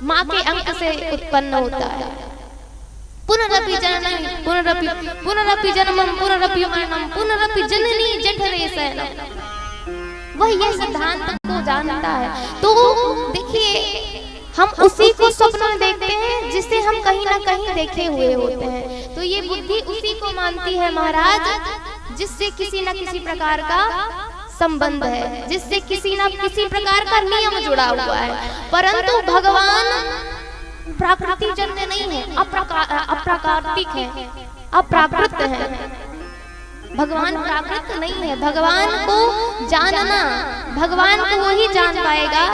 माँ के अंक से उत्पन्न होता है। पुनरपि जननी पुनरपि जन्मम पुनरपि मरणम पुनरपि जननी जठरे शयनम। वह यह सिद्धांत को जानता है। तो देखिए हम उसी को स्वप्न में देखते हैं जिसे हम कहीं ना कहीं देखे हुए होते हैं। तो ये बुद्धि उसी को मानती है महाराज जिससे किसी न किसी प्रकार का संबंध है, जिससे किसी न किसी प्रकार का नियम जुड़ा हुआ है। परंतु भगवान प्राकृतिक जन्य नहीं है, अप्राकृतिक है, अप्राकृत है। भगवान प्राकृत नहीं है। भगवान को जानना, भगवान को वही जान पाएगा,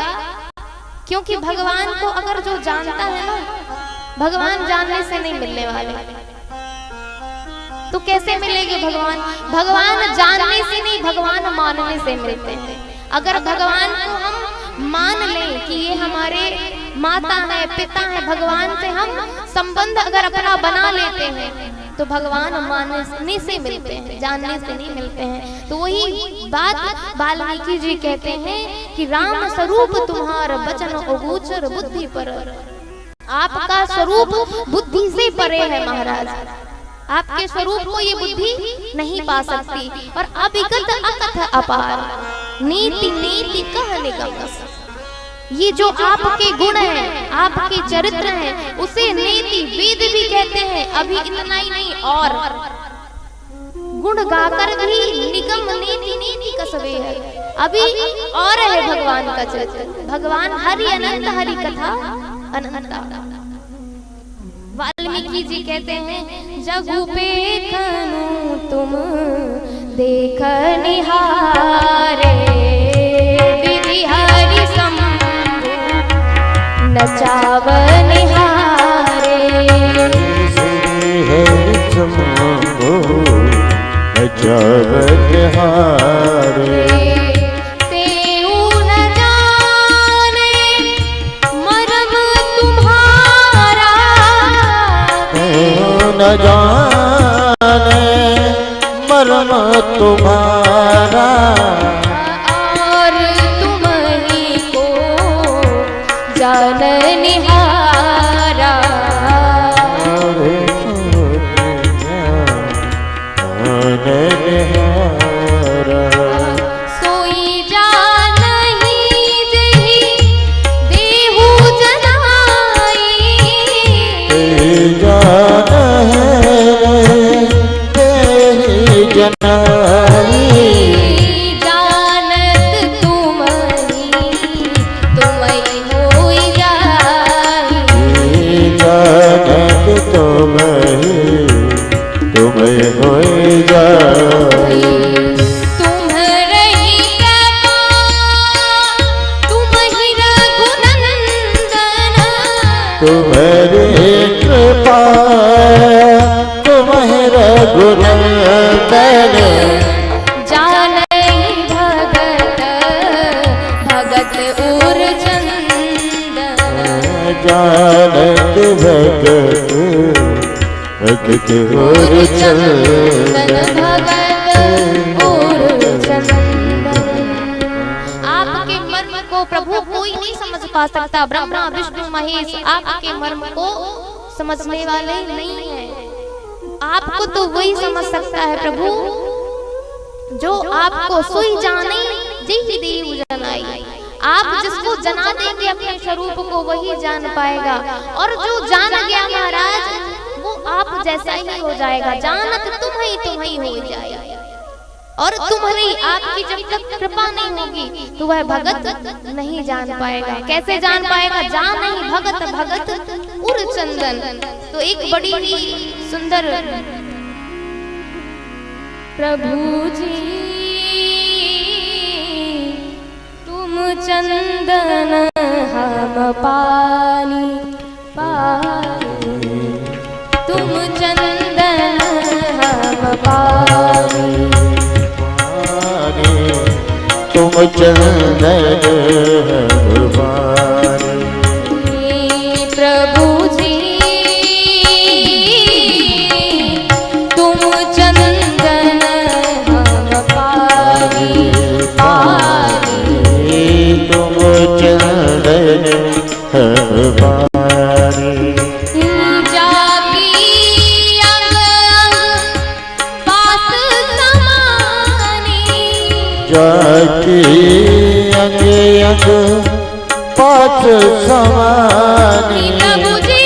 क्योंकि भगवान को अगर जो जानता है ना, भगवान जानने से नहीं मिलने वाले। तो कैसे मिलेंगे भगवान? भगवान जानने से नहीं, भगवान मानने से मिलते हैं। अगर भगवान को हम मान लें कि ये हमारे माता है, पिता है, भगवान से हम संबंध अगर अपना बना लेते हैं तो भगवान मानने से मिलते हैं, जानने से नहीं मिलते हैं। तो वही बात वाल्मीकि जी कहते हैं कि राम स्वरूप तुम्हारा वचन अगोचर बुद्धि पर। आपका स्वरूप बुद्धि से परे है महाराज। आपके स्वरूप को ये बुद्धि नहीं पा सकती। और अभिगत अकथ अपार नीति नीति कह निगम। ये जो आपके गुण हैं, आपके चरित्र हैं, उसे नीति वेद भी कहते हैं। अभी इतना ही नहीं, और गुण गाकर भी निगम नीति नीति कसबे है। अभी और है भगवान का चरित्र। भगवान हरि अनंत, हरि कथा अनंत। वाल्मीकि जी कहते हैं जगु पे खनु तुम देख निहारे, विधि हरि शंभु नचाव निहारे। हरि शंभु नचाव निहारे। न जाने मर्म तुम्हारा, और तुम ही को जान निहारा। सोई जान ही जही देहु जनाई, जानत तुम ही होई जाई। जानत तुम होई जाई। तुम रही कृपा तुम ही रघुनंदन, तुम्हारी कृपा तुम्हें रघुनंदन। जानई भगत भगत उर चंदन, जानत भगत भगत उर चंदन। भगत उर चंदन। आपके मर्म को प्रभु कोई नहीं समझ पा सकता। ब्रह्मा विष्णु महेश आपके मर्म को समझने वाले नहीं है। आपको तो वही समझ सकता है प्रभु जो आपको सोई जाने जी देव जनाई। आप जिसको जना देंगे अपने स्वरूप को वही जान पाएगा। और जो जान गया महाराज वो आप जैसा ही हो जाएगा। जानत तुम ही हो जाएगा। और तुम्हारी आपकी जब तक कृपा नहीं होगी तो वह भगत नहीं जान पाएगा। कैसे जान पाएगा? जान नहीं भगत भगत उर चंदन। तो एक बड़ी ही सुंदर प्रभु जी तुम चंदन हम पानी पानी, तुम चंदन हम पानी तुम चंदन हम पानी। प्रभु जी तुम चंदन हम पानी पानी, तुम चंदन हम बारी जागी अंग पास समानी जाकी अंग अंग पास समानी प्रभु जी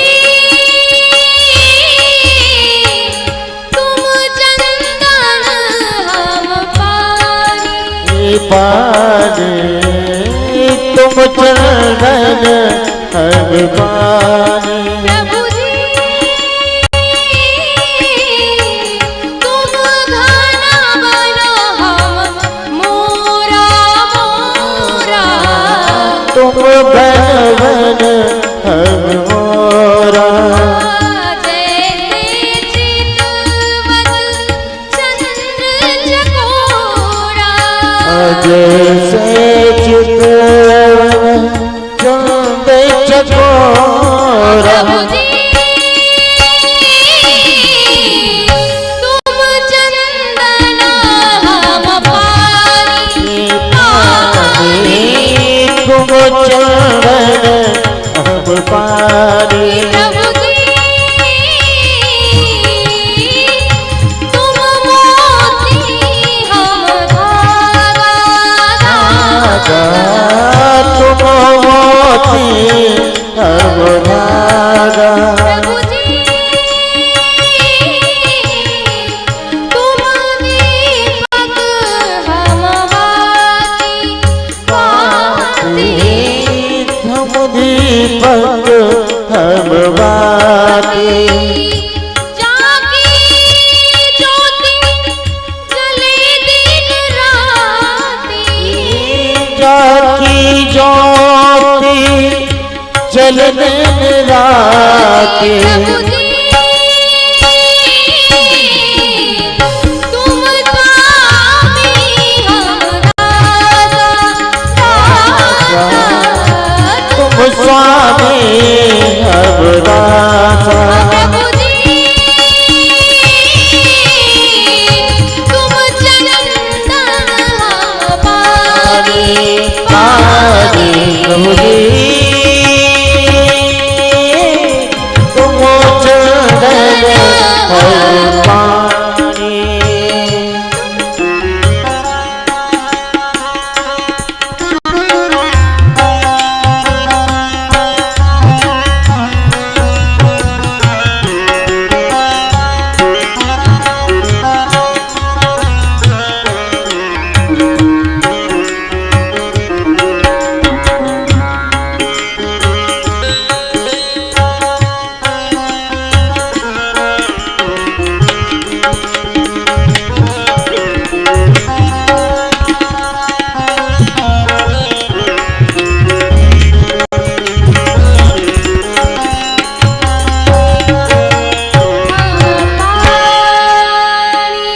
तुम चंदन हम पानी पानी तुम चंदन हम पानी प्रभु जी तुम घना बनो हम मोरा मोरा तुम बन बन हम मोरा जैसे चितवत चंद्र चकोरा जैसे चितवन चंद चकोरा प्रभु जी तुम चंदन हम पानी पानी तुम चंदन हम पानी प्रभु जी तुम मोती हम धागा तुम मोती हम धागा प्रभु जी तुम दीपक हम बाती हम दीपक हम बाती जागी ज्योति जले दिन राती जाकी ज्योति जलने राती प्रभु जी तुम स्वामी हम राजा तुम स्वामी हम राजा प्रभु जी तुम चंदन हम पानी पानी प्रभु जी तुम चंदन हम पानी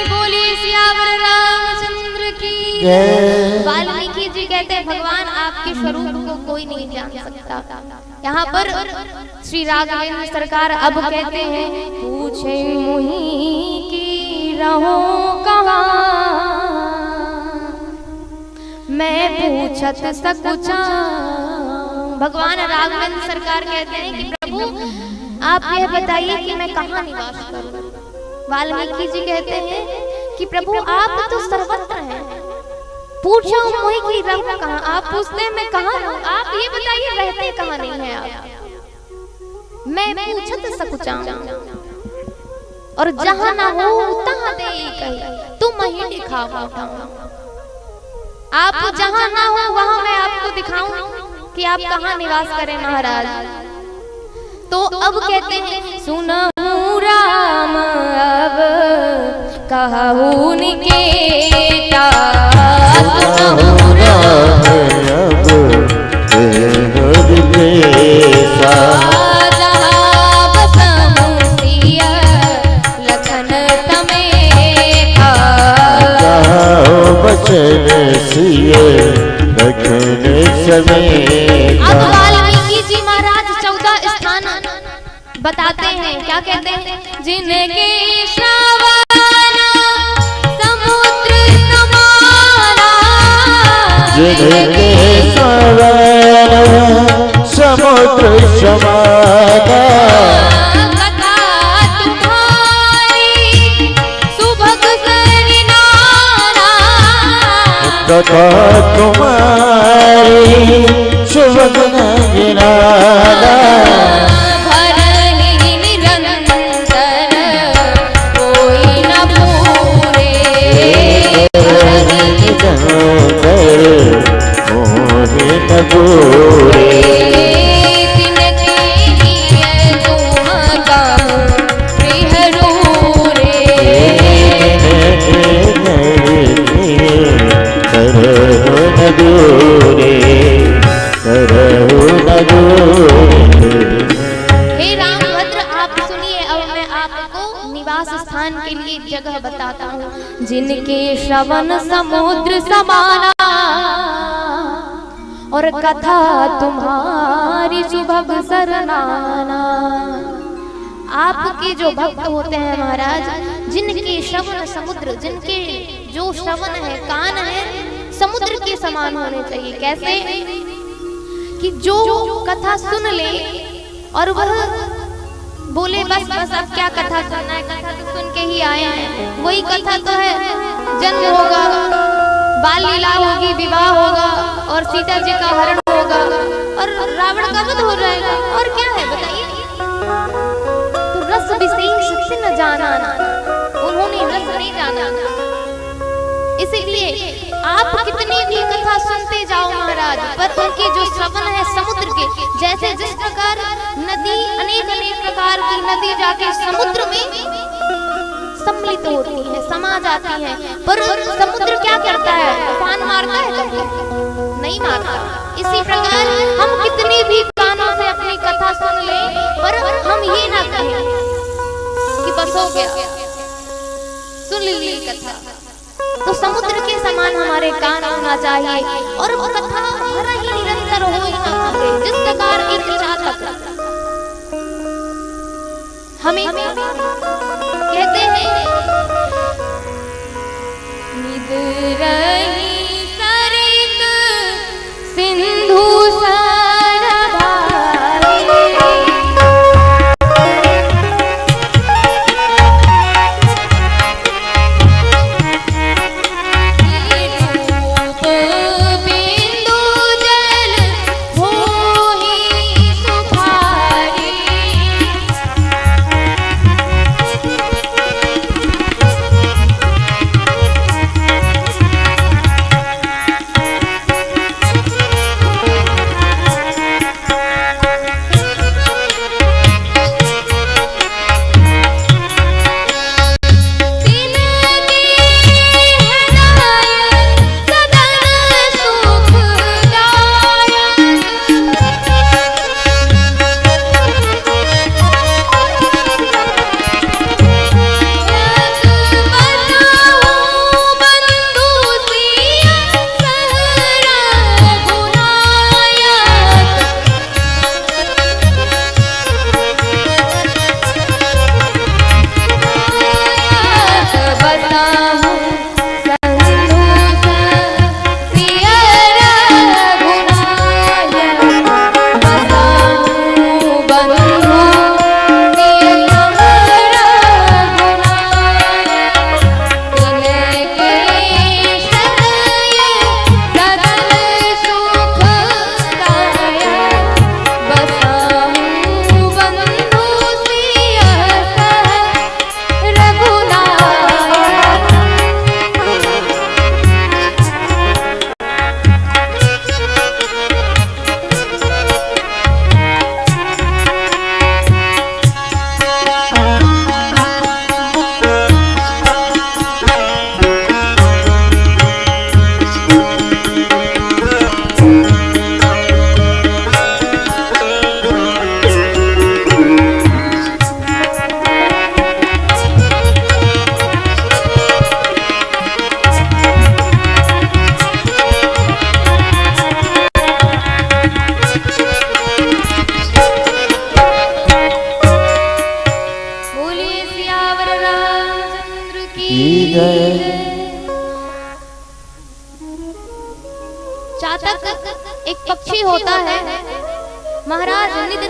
बोलिए सियावर रामचंद्र की जय वाल्मीकि जी कहते हैं भगवान आपके स्वरूप को कोई नहीं जान सकता। यहाँ पर श्री राघवेंद्र सरकार अब कहते हैं पूछे मुहि की रहो कहाँ मैं पूछत सकुचा। भगवान राघवेंद्र सरकार कहते हैं कि प्रभु आप यह बताइए कि मैं कहाँ निवास करूं। वाल्मीकि जी कहते हैं कि प्रभु आप तो सर्वत्र हैं, पूछो मोहि की रहूं कहाँ। आप पूछते हैं मैं कहाँ रहूं, आप ये बताइए रहते कहाँ नहीं है आप। मैं पूछत सकुचाऊं और जहाँ ना हो तहाँ दे कही तुम ही दिखाओ। आप जहाँ ना हो वहाँ मैं आपको दिखाऊं कि आप कहाँ निवास करें महाराज। तो अब कहते हैं सुनहु राम अब कहूँ निकेता। सुनहु राम अब हरि केसा जहाँ बसहु सिया लखन तमेखा। जाओ बचन सिए रखन समेता। अब वाल्मीकि जी महाराज 14 स्थान बताते हैं। क्या कहते हैं? जिनके श्रावण समुद्र समाना। जिनके श्रवण समुद्र समाना कथा तुम्हारी सुभग सरनाना कथा तुम्हारी सुभग नगीनाना भरहि निरंतर कोई न पूरे भरहि निरंतर कोई न पूरे तिनके लिए तुम गाओ प्रियरूरे करहु न दूरे करहु न दूरे। हे रामभद्र आप सुनिए, अब मैं आपको निवास स्थान के लिए जगह बताता हूँ। जिनके श्रवण समुद्र समाना और कथा तुम्हारी सुभग सरनाना। आपके जो भक्त होते हैं महाराज, जिनके श्रवण समुद्र, जिनके जो श्रवण है कान है समुद्र के समान होने चाहिए। कैसे कि जो कथा सुन ले और वह बोले बस बस अब क्या कथा सुनना है, कथा तो सुन के ही आए हैं, वही कथा तो है। जन्म होगा, बाल लीला होगी, विवाह होगा और सीता जी का हरण होगा और रावण का वध हो जाएगा, और क्या है बताइए। तो रस विशेष से न जाना, उन्होंने रस नहीं जाना। इसलिए आप कितनी भी कथा सुनते जाओ महाराज, पर उनके जो श्रवण है समुद्र के, जैसे जिस प्रकार नदी अनेक अनेक प्रकार की नदी जाके समुद्र में सम्मिलित होती है, समा जाती है, पर समुद्र क्या करता है, उफान मारता है कभी? नहीं मारता। इसी प्रकार हम कितनी भी कानों से अपनी कथा सुन ले, पर हम ये ना कहें कि बस हो गया सुन ली कथा। तो समुद्र के समान हमारे कान होना चाहिए और वो कथा भरा ही निरंतर हो ही ना करे। जिस प्रकार एक चातक हमें कहते हैं निद रही सरित सिंधु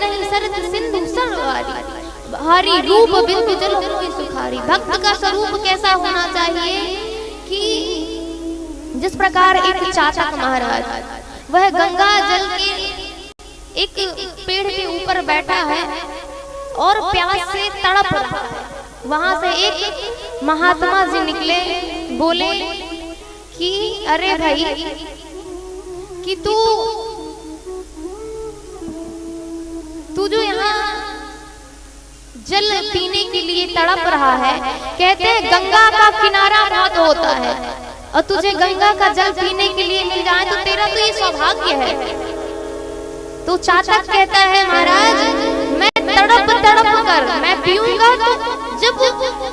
नहीं सरत सिंधु सरवारी, भारी रूप बिंदु जल मोहि सुखारी। भक्त का स्वरूप कैसा होना चाहिए कि जिस प्रकार एक चातक महाराज वह गंगा जल के एक पेड़ के ऊपर बैठा है और प्यास से तड़प रहा है। वहां से एक महात्मा जी निकले, बोले कि अरे भाई कि तू जो यहाँ जल पीने के लिए तड़प रहा है, कहते हैं गंगा का किनारा बहुत होता है और तुझे गंगा का जल पीने के लिए मिल जाए तो तेरा तो ये सौभाग्य है। तो चातक कहता है महाराज मैं तड़प कर मैं पीऊंगा तो जब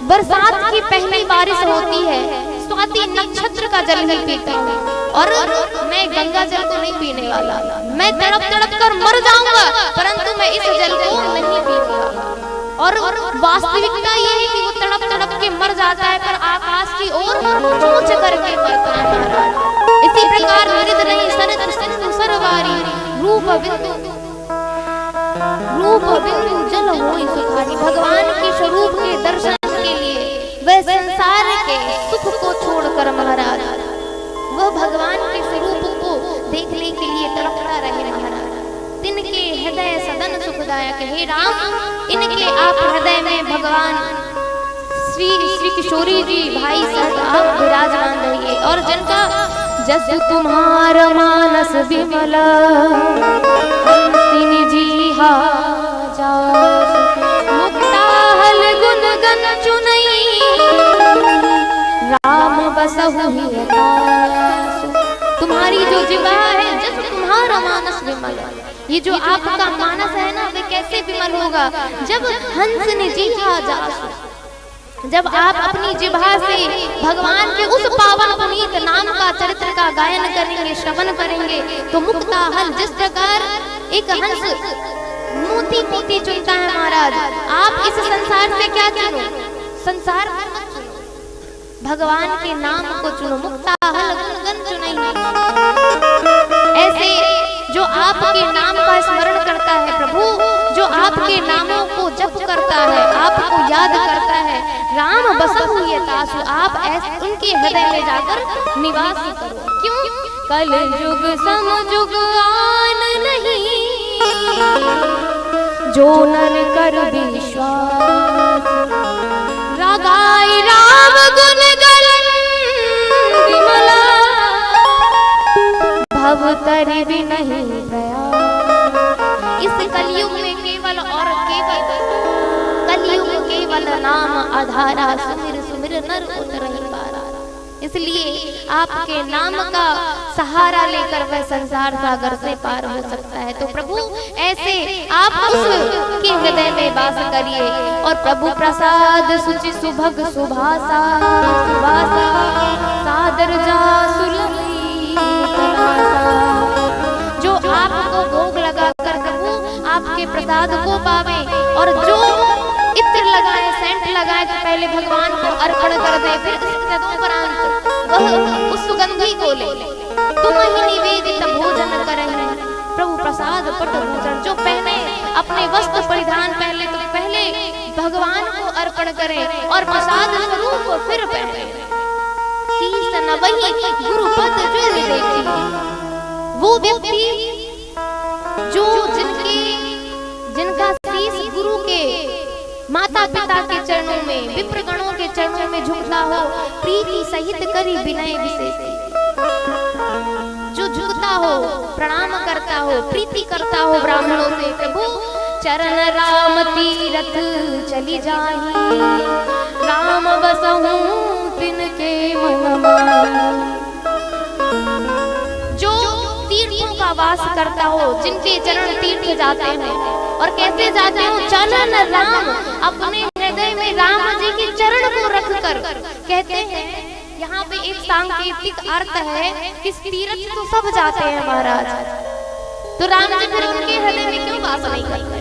बरसात की पहली बारिश होती है, स्वाति नक्षत्र का जल ही पीता हूँ, और मैं गंगा जल को नहीं पीने वाला। मैं तड़प कर मर जाऊंगा परंतु मैं इस जल को नहीं पीऊंगा। और वास्तविकता ये है कि वो तड़प के मर जाता है पर आकाश की ओर चूच करके मरता है। इसी प्रकार हरित नहीं सरत सिंधु सरवारी, रूप बिंदु जल मोहि सुखारी। भगवान के स्वरूप के दर्शन के लिए वह संसार के सुख को छोड़कर महाराज वह भगवान के स्वरूप को देखने के लिए तड़पता रहे महाराज। तिनके हृदय सदन सुखदायक, हे राम इनके आप हृदय में भगवान श्री किशोरी जी भाई साहब आप विराजमान रहिए। और जिनका जस तुम्हार मानस विमल हंसिनी जी हा मुक्ताहल गुण गन चुनई राम बसहु हिय दासु। तुम्हारी जो जिह्वा है जस तुम्हारा मानस विमल, ये जो आपका मानस है ना वे कैसे विमल होगा जब हंस ने जीहा जासु। जब आप अपनी जिह्वा से भगवान के उस पावन पुनीत नाम का चरित्र का गायन करेंगे, श्रवण करेंगे तो मुक्ताहल जिस प्रकार एक हंस मोती मोती चुनता है महाराज, आप इस संसार से क्या चुनो, संसार मत चुनो, भगवान के नाम को चुनो। मुक्ताहल गुण गन चुनई, ऐसे जो आपके नाम का स्मरण करता है प्रभु, जो आपके नामों को जप करता है, आपको याद करता है, राम बसहु हिय दासु, आप ऐसे उनके हृदय में जाकर निवास करो। क्यों? कल युग समयुग आन नहीं जो नर कर विश्वास, रागाई राम गुण गलन विमला भव तरि भी नहीं प्रयास। इस कलयुग में केवल और केवल कलयुग केवल नाम आधारा, सुमिर सुमिर नर उतरहि पारा। इसलिए आपके नाम का सहारा लेकर वह संसार सागर से पार हो सकता है। तो प्रभु ऐसे आप उसके हृदय में वास करिए। और प्रभु प्रसाद सुचि सुभग सुभासा, सुभासा सादर जा सुलभी तनासा। जो आपको भोग लगाकर प्रभु आपके प्रसाद को पावे और जो इत्र लगाए, सेंट लगाए तो पहले भगवान को अर्पण कर दे, फिर उसके तदुपरांत वह उस सुगंधी को ले। तुम ही निवेदित भोजन करहि प्रभु प्रसाद पट भूषण। जो पहने अपने वस्त्र परिधान पहले तो पहले भगवान को अर्पण करे और प्रसाद स्वरूप फिर पहने। शीस नवहि गुरु पद जो देखी, वो व्यक्ति जो जिनका शीस गुरु के माता पिता के चरणों में, विप्रगणों के चरणों में झुकता हो, प्रीति सहित करी विनय विशेष। जो झुकता हो, प्रणाम करता हो, प्रीति करता हो ब्राह्मणों से, प्रभु चरण राम तीरथ चली जाही, राम बसहु तिनके मन माही। जो तीर्थों का वास करता हो, जिनके चरण तीर्थ जाते हैं और कैसे जाते हो, चरण राम, अपने हृदय में राम जी के चरण को रखकर। कहते हैं यहाँ पे एक सांकेतिक अर्थ है कि तीर्थ तो सब जाते हैं महाराज, तो राम जी फिर उनके हृदय में क्यों वास नहीं करते?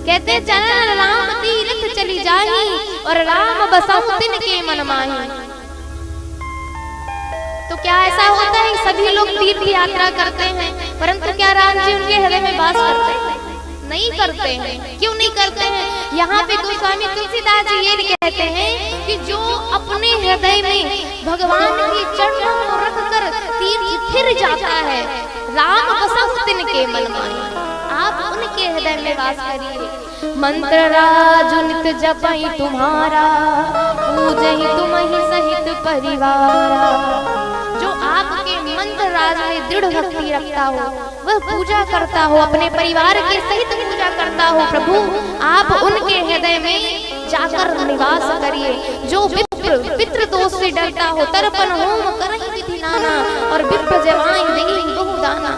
कहते चरण राम तीर्थ चली जाही और राम बसहु तिनके मन माही। तो क्या ऐसा होता है सभी लोग तीर्थ यात्रा करते हैं परंतु क्या राम जी उनके हृदय में वास करते हैं? नहीं करते हैं। क्यों नहीं करते हैं? यहाँ पे गोस्वामी तुलसीदास जी ये कहते हैं कि जो अपने हृदय में भगवान के चरणों को रखकर तीर्थ फिर जाता है, राम बसहु तिनके मन माहि। आप उनके हृदय में वास करिए। मंत्र राजु नित जपहि तुम्हारा, पूजहि तुम्हि सहित परिवारा। जो आपके मंत्र राज में दृढ़ भक्ति रखता हो, वह पूजा करता हो, अपने परिवार के सहित पूजा करता हो प्रभु, आप उनके हृदय में जाकर निवास करिए। जो विप्र पितृ दोष से डरता हो, तर्पण होम करहि विधि नाना, और विप्र जवाई देहि बहु दाना।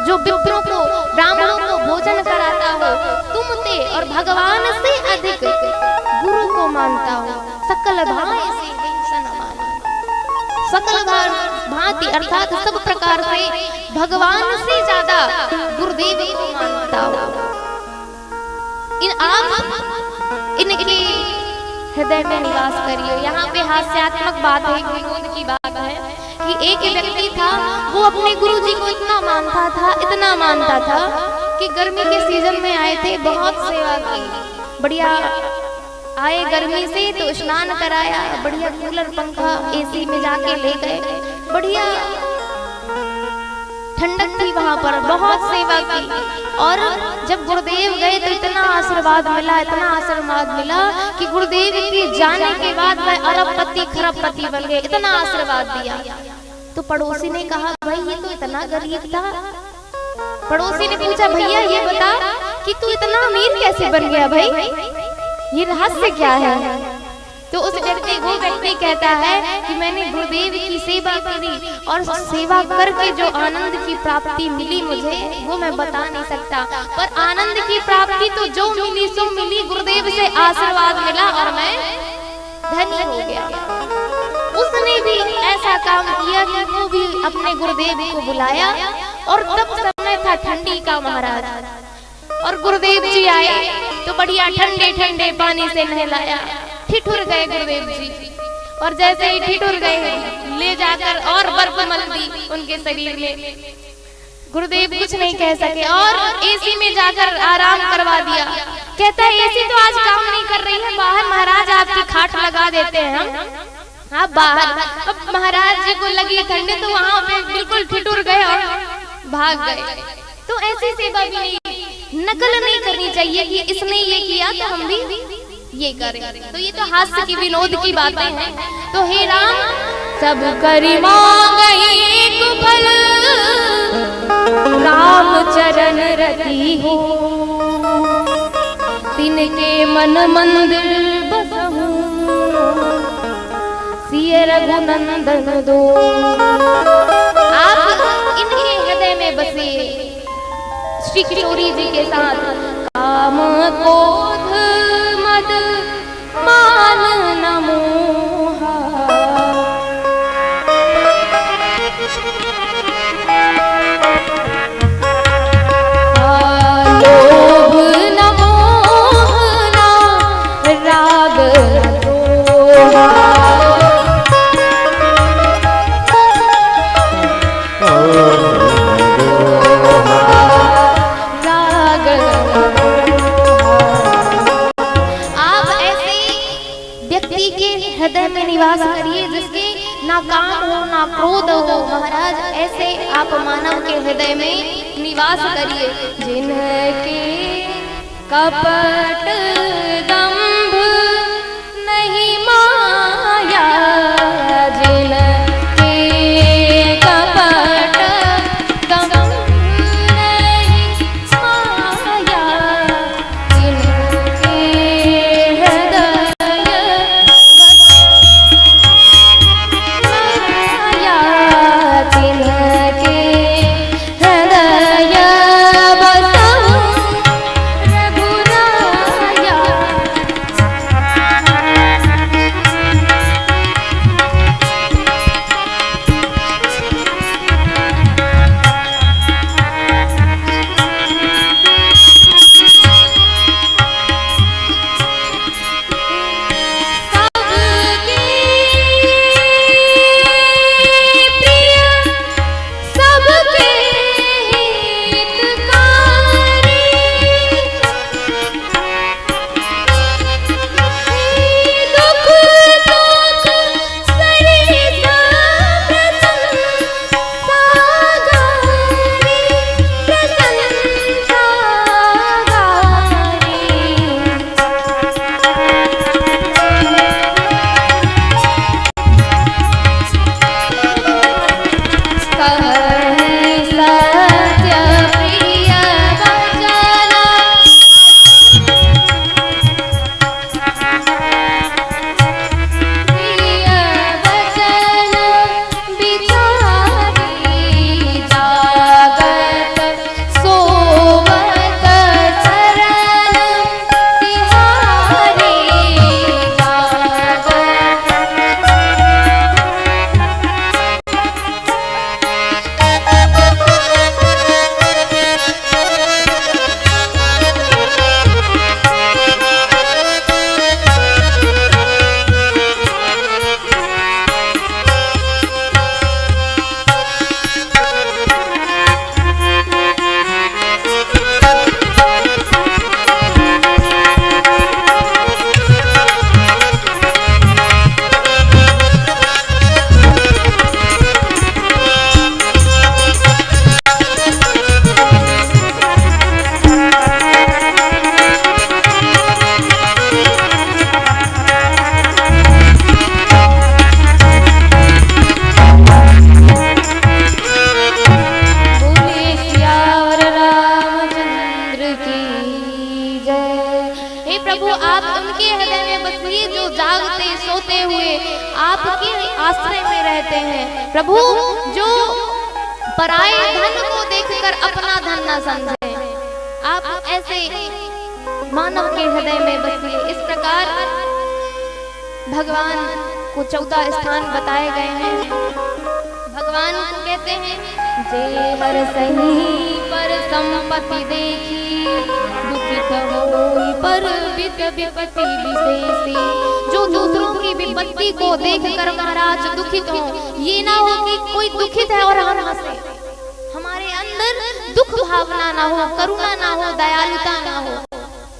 जो विप्रों को ब्राह्मणों को भोजन कराता हो, तुमते और भगवान से अधिक गुरु को मानता हो, सकल भाई से सकल भांति अर्थात सब प्रकार से भगवान से ज्यादा गुरुदेव को मानता हो। आप इनके हृदय में निवास करिए। यहाँ पे हास्यात्मक बात है, विनोद की बात है कि एक व्यक्ति था, वो अपने गुरुजी को इतना मानता था कि गर्मी के सीजन में आए थे, बहुत सेवा की, बढ़िया आए गर्मी से तो स्नान कराया, बढ़िया कूलर पंखा एसी में जाके ले गए, बढ़िया ठंडक थी वहां पर, बहुत सेवा की। और जब गुरुदेव गए तो इतना आशीर्वाद मिला कि गुरुदेव के जाने के बाद वह अरबपति खरबपति बन गए, इतना आशीर्वाद दिया। तो पड़ोसी ने कहा, भाई ये तो इतना गरीब था। पड़ोसी ने पूछा, भैया ये बता कि तू इतना अमीर कैसे बन गया भाई, ये रहस्य क्या है? तो वो व्यक्ति कहता है कि मैंने गुरुदेव की सेवा करी और सेवा करके जो आनंद की प्राप्ति मिली मुझे, वो मैं बता नहीं सकता। पर आनंद की प्राप्ति तो जो मिली सो मिली, गुरुदेव से आशीर्वाद मिला और मैं धनी हो गया। उसने भी ऐसा काम किया कि वो भी अपने गुरुदेव को बुलाया, और तब समय था ठंडी का महाराज, और गुरुदेव जी आए तो बढ़िया ठंडे ठंडे पानी से नहलाया। ठिठुर गए गुरुदेव जी, और जैसे ही ठिठुर गए ले जाकर और बर्फ मल दी उनके शरीर में। गुरुदेव कुछ नहीं कह सके और एसी में जाकर आराम करवा दिया। कहता है एसी तो आज काम नहीं कर रही है, बाहर महाराज आपकी खाट लगा देते हैं हम, आप बाहर। अब महाराज जी को लगी ठंडी तो वहां पे बिल्कुल ठिठुर गए और भाग गए। तो ऐसी सेवा भी नहीं, नकल नहीं करनी चाहिए कि इसने ये किया तो हम भी ये करें। तो ये तो हास्य की विनोद की बातें हैं। तो हे राम सब करि मांगहि एक फल, राम चरण रति हो, तिनके मन मंदिर बसहु, सिय रघुनंदन दो। आप इनके हृदय में बसे श्री किशोरी जी के साथ, काम क्रोध मद मान न मोहा, लोभ न मोहना, राग न द्रोहा। हृदय में निवास करिए जिसके ना काम हो ना क्रोध हो। महाराज ऐसे आप मानव के हृदय में निवास करिए। जिनके कपट दंभ नहीं माया, जिनके कपट दंभ नहीं माया, जिनके हे प्रभु आप उनके हृदय में बसिए जो जागते सोते हुए आपके आश्रय में रहते हैं। प्रभु जो पराये धन को देखकर अपना धन न समझे, आप ऐसे मानव के हृदय में बसिए। इस प्रकार भगवान को 14 स्थान बताए गए हैं। भगवान को कहते हैं जे हर सही पर संपत्ति देखी दुखित होई पर विपत्ति विशेषी। जो दूसरों की विपत्ति को देखकर महाराज दुखित हो, ये ना हो कि कोई दुखित है और हम हंसे। हमारे अंदर दुख भावना ना हो, करुणा ना हो, दयालुता ना हो।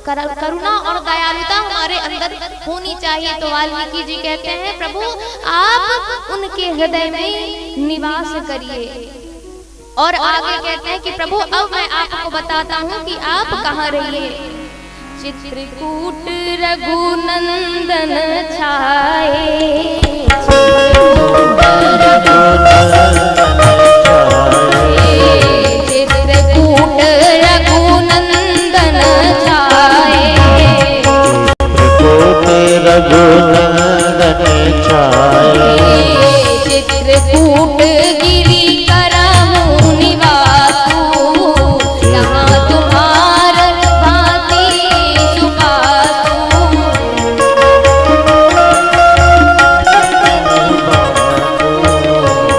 करुणा और दयालुता हमारे अंदर होनी चाहिए। तो वाल्मीकि जी कहते हैं प्रभु आप उनके हृदय में निवास करिए। और आगे कहते हैं कि प्रभु अब मैं आपको बताता हूँ कि आप कहाँ रहिए। चित्रकूट रघुनंदन छाए, चित्रकूट रघुनंदन छाए, रघुनंदन छाए, चित्रकूट गिरि करहु निवासु, यहाँ तुम्हार भांति सुबासु।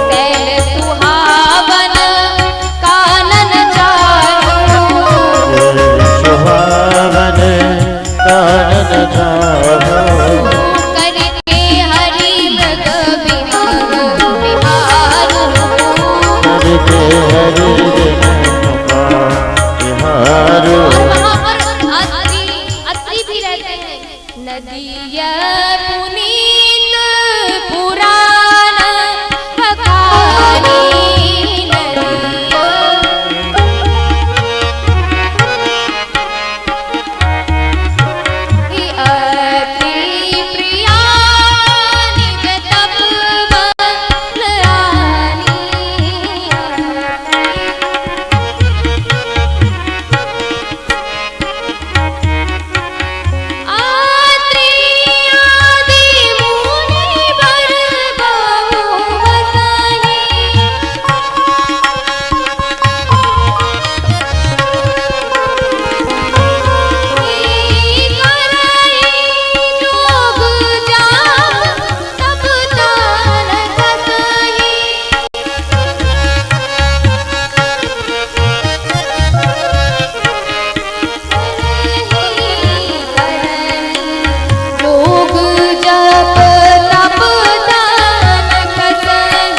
शैल सुहावन कानन चारु, सुहावन कानन चारु, करके हरि मृग विहारु, करके हरि बिहारु। और वहाँ पर अत्रि भी रहते हैं। नदिया पुनीत पुराण बखानी, नदिया की अति प्रिया निज तपवन रानी। आत्रि आदि मुनि वर बहु बसाई, जोग जाप तब तान कसई। जोग जप तप दान कसई।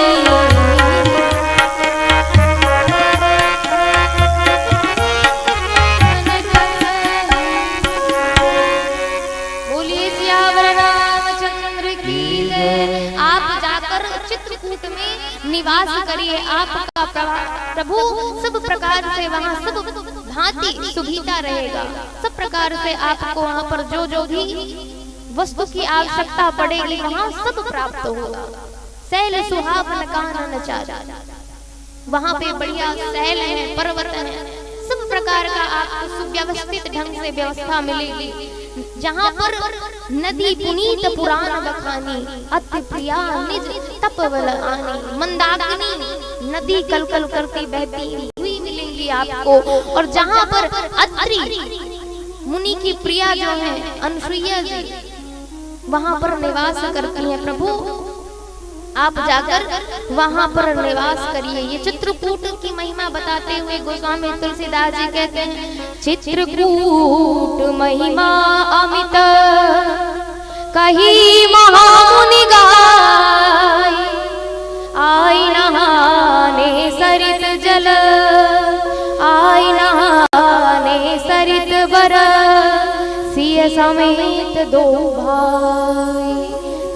बोलिए सियावर रामचंद्र की जय। आप जाकर चित्रकूट में निवास करिए। आपका प्रभु सब प्रकार से वहाँ सब भांति सुविधा रहेगा। सब प्रकार से आपको वहाँ पर जो भी वस्तु की आवश्यकता पड़ेगी वहाँ सब प्राप्त होगा। शैल सुहावन कानन चारु, वहाँ पे बढ़िया शैल है, पर्वत है, सब प्रकार का आपको सुव्यवस्थित ढंग से व्यवस्था मिलेगी। जहाँ पर नदी पुनीत पुराण बखानी, अति प्रिया निज तपवन आनी। मंदाकिनी नदी कल कल करती बहती हुई मिलेगी आपको। और जहाँ पर अत्रि मुनि की प्रिया जो है अनुसुईया जी, वहाँ पर निवास करती है। प्रभु आप जाकर वहाँ पर निवास करिए। ये चित्रकूट की महिमा बताते हुए गोस्वामी तुलसीदास जी कहते हैं चित्रकूट महिमा अमित कही महामुनि गाय, आई नहाने सरित जल, आई नहाने सरित बर, सिय समेत दो भाई।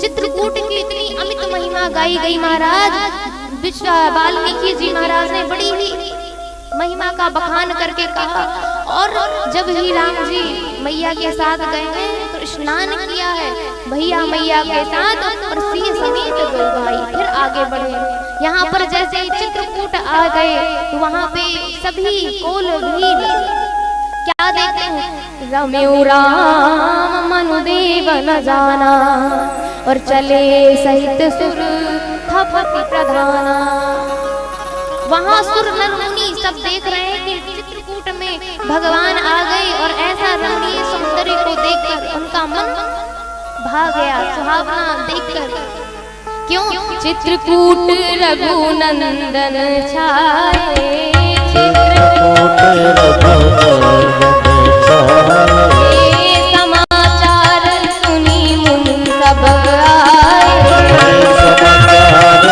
चित्रकूट की इतनी अमित महिमा गाई गई महाराज। वाल्मीकि जी महाराज ने बड़ी ही महिमा का बखान करके कहा। और जब ही राम जी मैया के साथ गए हैं तो स्नान किया है भैया मैया के साथ और सिय समेत दो भाई। फिर आगे बढ़े। यहाँ पर जैसे चित्रकूट आ गए तो वहाँ पे सभी कोल भील क्या देखते हैं? रम्यो राम मनुदेव न जाना और चले सहित सुर थपति प्रधाना। वहां सुर नर मुनि सब देख रहे हैं कि चित्रकूट में भगवान आ गए और ऐसा रमणीय सौंदर्य को देखकर उनका मन भा गया, सुहावना देखकर। क्यों? चित्रकूट रघुनंदन छाए, चित्रकूट रघुनंदन छाए, समाचार सुनी मुनि सब आए, समाचार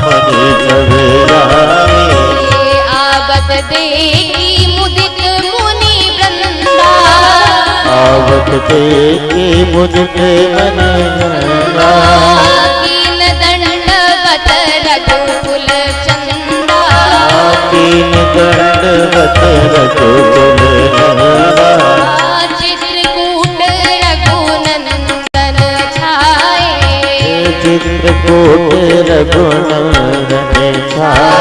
मुनि सब आए, आवत देखी मुदित मुनि वृंदा, आवत देखी मुदित वृंदा, कीन दंडवत रघुकुल चंदा, कीन दंडवत रघुकुल चंदा, चित्रकूट रघुनंदन छाए, चित्रकूट रघुनंदन छाए।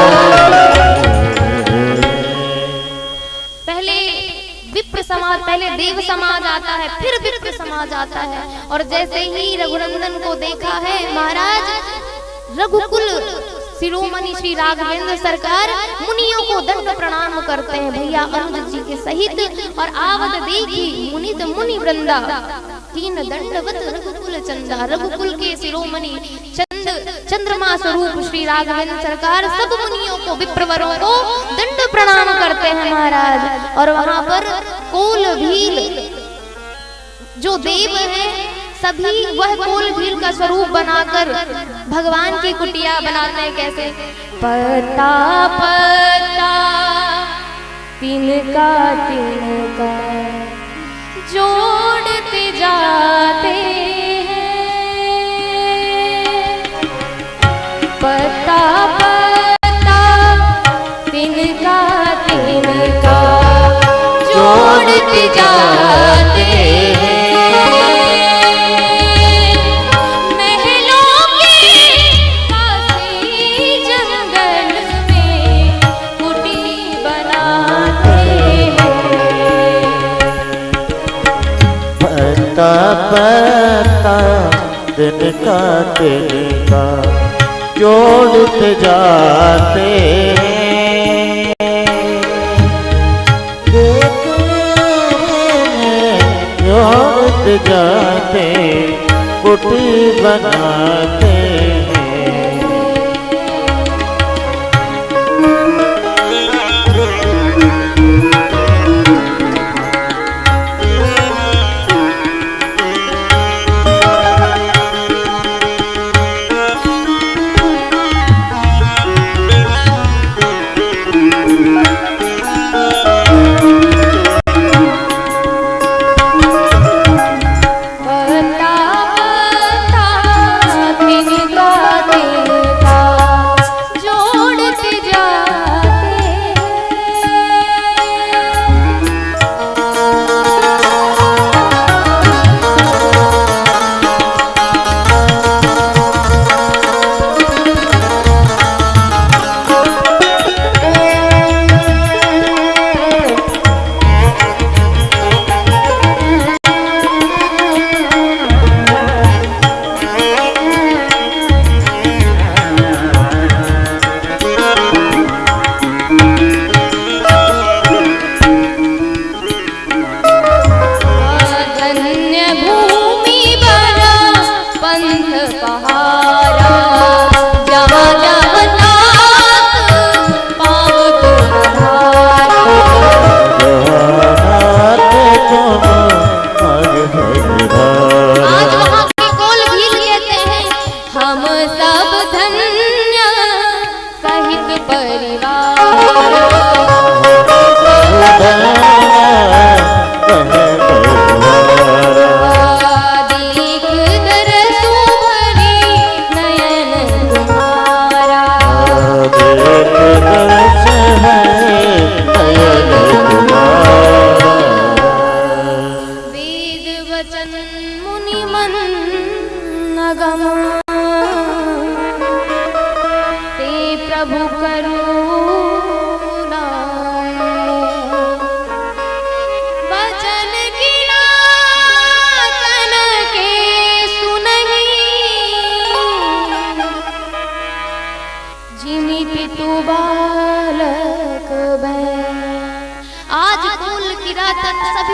पहले देव समाज आता है, फिर विप्र समाज आता है। और जैसे ही रघुनंदन को देखा है महाराज, रघुकुल शिरोमणि श्री राघवेंद्र सरकार मुनियों को दंड प्रणाम करते हैं भैया अनुज जी के सहित। और आवत देखी मुनित मुनि वृंदा, तीन दंडवत रघुकुल चंदा, रघुकुल के शिरोमणि चंद्रमा स्वरूप श्री राघवेंद्र सरकार सब मुनियों को विप्रवरों को दंड प्रणाम करते हैं महाराज। और वहां पर कोल भील जो देव है सभी वह कोल भील का स्वरूप बनाकर भगवान की कुटिया बनाते हैं। कैसे? पता पता तिनका तिनका जोड़ते जाते हैं, पता पता तिनका तिनका जोड़ते जाते हैं, महलों के पासी जंगल में कुटी बनाते हैं, पता पता तिनका तिनका जोड़ते जाते हैं, जोड़ते जाते कुटी बनाते हैं। पता पता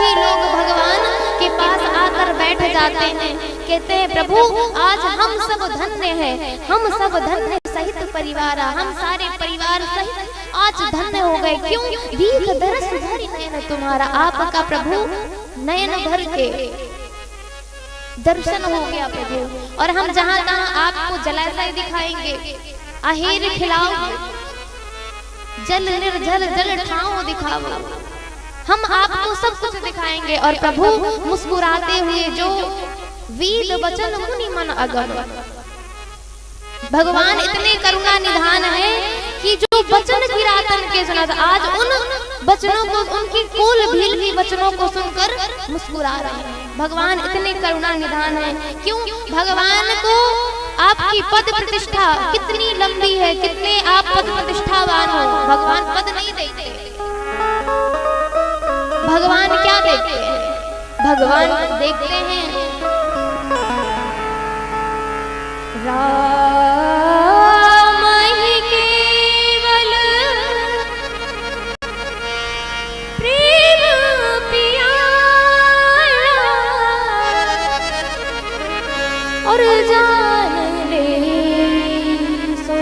सभी लोग भगवान के पास आकर बैठ जाते हैं, कहते हैं प्रभु आज हम सब धन्य हैं, हम सब धन्य सहित परिवार, हम सारे परिवार सहित आज धन्य हो गए। क्यों? दीर्घ दरस धरि नयन तुम्हारा, आपका प्रभु नयन भर के दर्शन हो गया प्रभु। और हम जहाँ तहाँ आपको जलाशय दिखाएंगे, आहेर खिलाओगे, जल निर्जल जल ठाव दिखाओ, हम आपको सब कुछ दिखाएंगे। और प्रभु मुस्कुराते हुए जो वेद वचन मुनि मन अगम, भगवान इतने करुणा निधान है कि जो वचन किरातन के सुना, आज उन वचनों को, उनकी कोल भील की वचनों को सुनकर मुस्कुरा रहे हैं। भगवान इतने करुणा निधान है। क्यों? भगवान को आपकी पद प्रतिष्ठा कितनी लंबी है, कितने आप पद प्रतिष्ठावान हो, भगवान पद नहीं देते। भगवान क्या देखते हैं? भगवान देखते हैं राम ही केवल प्रेम प्यारा, और जान ले सो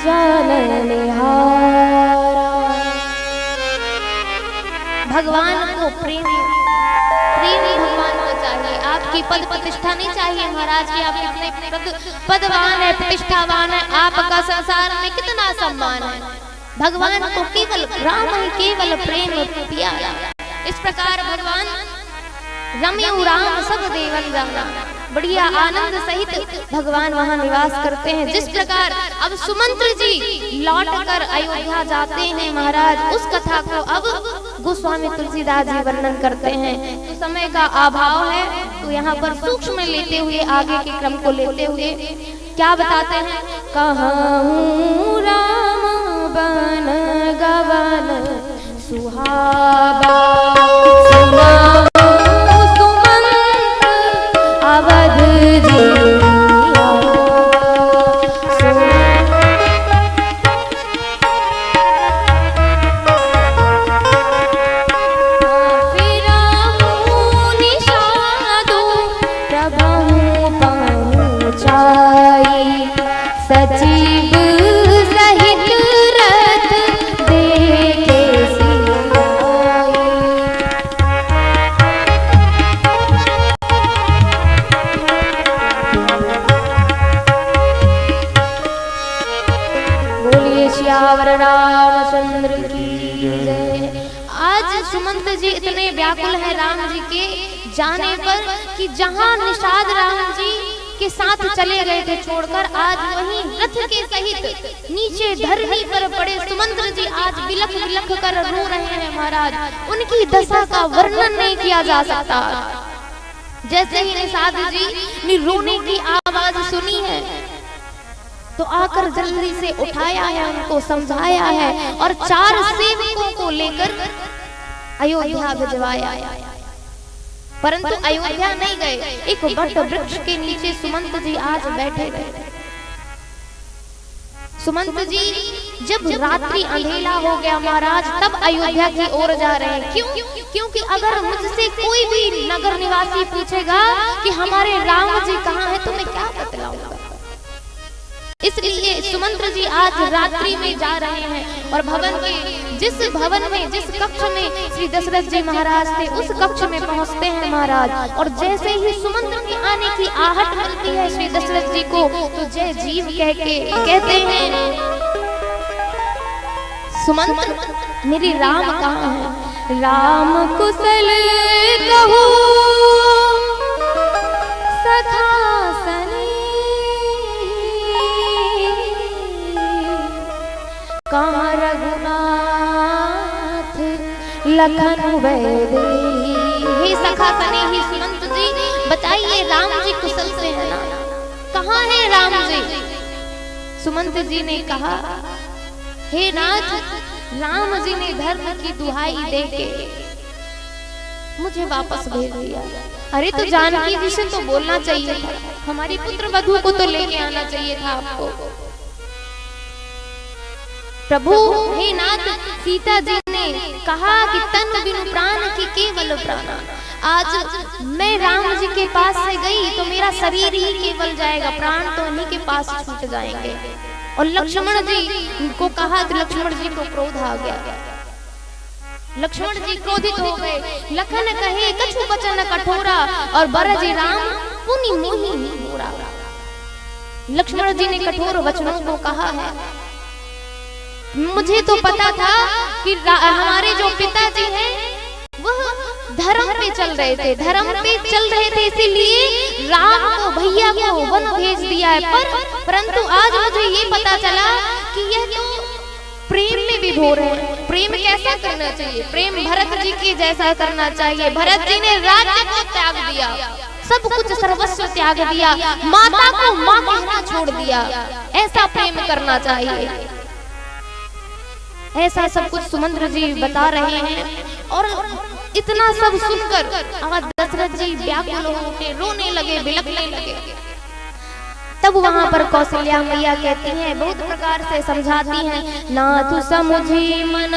जान निहारा। भगवान को प्रेम भगवान को चाहिए, आपकी पद प्रतिष्ठा नहीं चाहिए महाराज की आप कितने पदवान है, प्रतिष्ठावान है, आपका संसार में कितना सम्मान है। भगवान को केवल राम ही केवल प्रेम प्यारा। इस प्रकार भगवान रम्य राम सब देवन जाना, बढ़िया आनंद सहित भगवान वहाँ निवास करते हैं। जिस प्रकार अब सुमंत्र जी लौटकर अयोध्या जाते हैं महाराज, उस कथा को अब गोस्वामी तुलसीदास जी वर्णन करते हैं। तो समय का अभाव है, तो यहाँ पर सूक्ष्म लेते हुए आगे के क्रम को लेते हुए क्या बताते हैं? कहूँ राम बन गवन सुहावा, अवध जिया निषादो प्रभु पहुँचाई, सचिव सहित रथ देखे सियाई। श्यावर रामचंद्र की जय। आज सुमंत जी इतने व्याकुल है राम जी के जाने पर कि जहां निषाद राम जी के साथ चले गए थे छोड़कर, आज वहीं रथ के सहित नीचे धरनी पर पड़े सुमंत जी आज बिलख बिलख कर रो रहे हैं महाराज। उनकी दशा का वर्णन नहीं किया जा सकता। जैसे ही निषाद जी ने रोने की आवाज सुनी है तो आकर जल्दी से उठाया है, उनको समझाया है और 4 सेवकों को लेकर अयोध्या भिजवाया। परंतु अयोध्या नहीं गए, एक वट वृक्ष के नीचे सुमंत जी आज बैठे गए। सुमंत जी जब रात्रि अंधेला हो गया महाराज, तब अयोध्या की ओर जा रहे हैं। क्यों? क्योंकि अगर मुझसे कोई भी नगर निवासी पूछेगा कि हमारे राम जी कहाँ हैं, तो मैं क्या बतलाऊंगा। इसलिए सुमंत्र जी आज रात्रि में जा रहे हैं और भवन के जिस कक्ष में श्री दशरथ जी महाराज थे, उस कक्ष में पहुंचते हैं महाराज। और जैसे ही सुमंत्र के आने की आहट मिलती है श्री दशरथ जी को, तो जय जीव कह के कहते हैं सुमंत्र मेरे राम कहाँ हैं? राम कुशल कहूँ सखा सनी, कहाँ रघुनाथ लखन वैदेही। हे सखा सने ही सुमंत जी बताइए राम जी कुशल से है ना? कहाँ है राम जी? सुमंत जी ने कहा हे नाथ, राम जी ने धर्म की दुहाई देके मुझे वापस भेज दिया। अरे तो जानकी जी से तो बोलना चाहिए था, हमारी पुत्र वधू को तो लेके आना चाहिए था आपको। प्रभु हे नाथ, सीता जी ने कहा कि तन बिनु प्राण की केवल प्राणा। आज मैं राम जी के पास से गई तो मेरा शरीर ही केवल जाएगा, प्राण तो इन्हीं के पास छूट जाएंगे। और लक्ष्मण जी को कहा तो लक्ष्मण जी को क्रोध आ गया। लक्ष्मण जी क्रोधित हो गए। लखन कहे कछु बचन कठोरा और बरजे राम पुनि मोहि मोरा। लक्ष्मण जी ने कठोर वचनों को कहा है। मुझे तो पता था कि हमारे जो पिताजी हैं वह धर्म पे चल रहे थे, इसीलिए राम को भैया को वन भेज दिया है। परंतु आज मुझे ये पता चला कि यह तो प्रेम में विभोर है। प्रेम कैसा करना चाहिए? प्रेम भरत जी के जैसा करना चाहिए। भरत जी ने राज्य को त्याग दिया, सब कुछ सर्वस्व त्याग दिया, माता को मां कहना छोड़ दिया। ऐसा प्रेम करना चाहिए। ऐसा सब कुछ सुमंत्र जी बता रहे हैं। और इतना सब सुनकर दशरथ जी व्याकुल होके रोने लगे, बिलखने लगे। तब वहां पर कौशल्या मैया कहती हैं, बहुत प्रकार से समझाती हैं, नाथ समुझी मन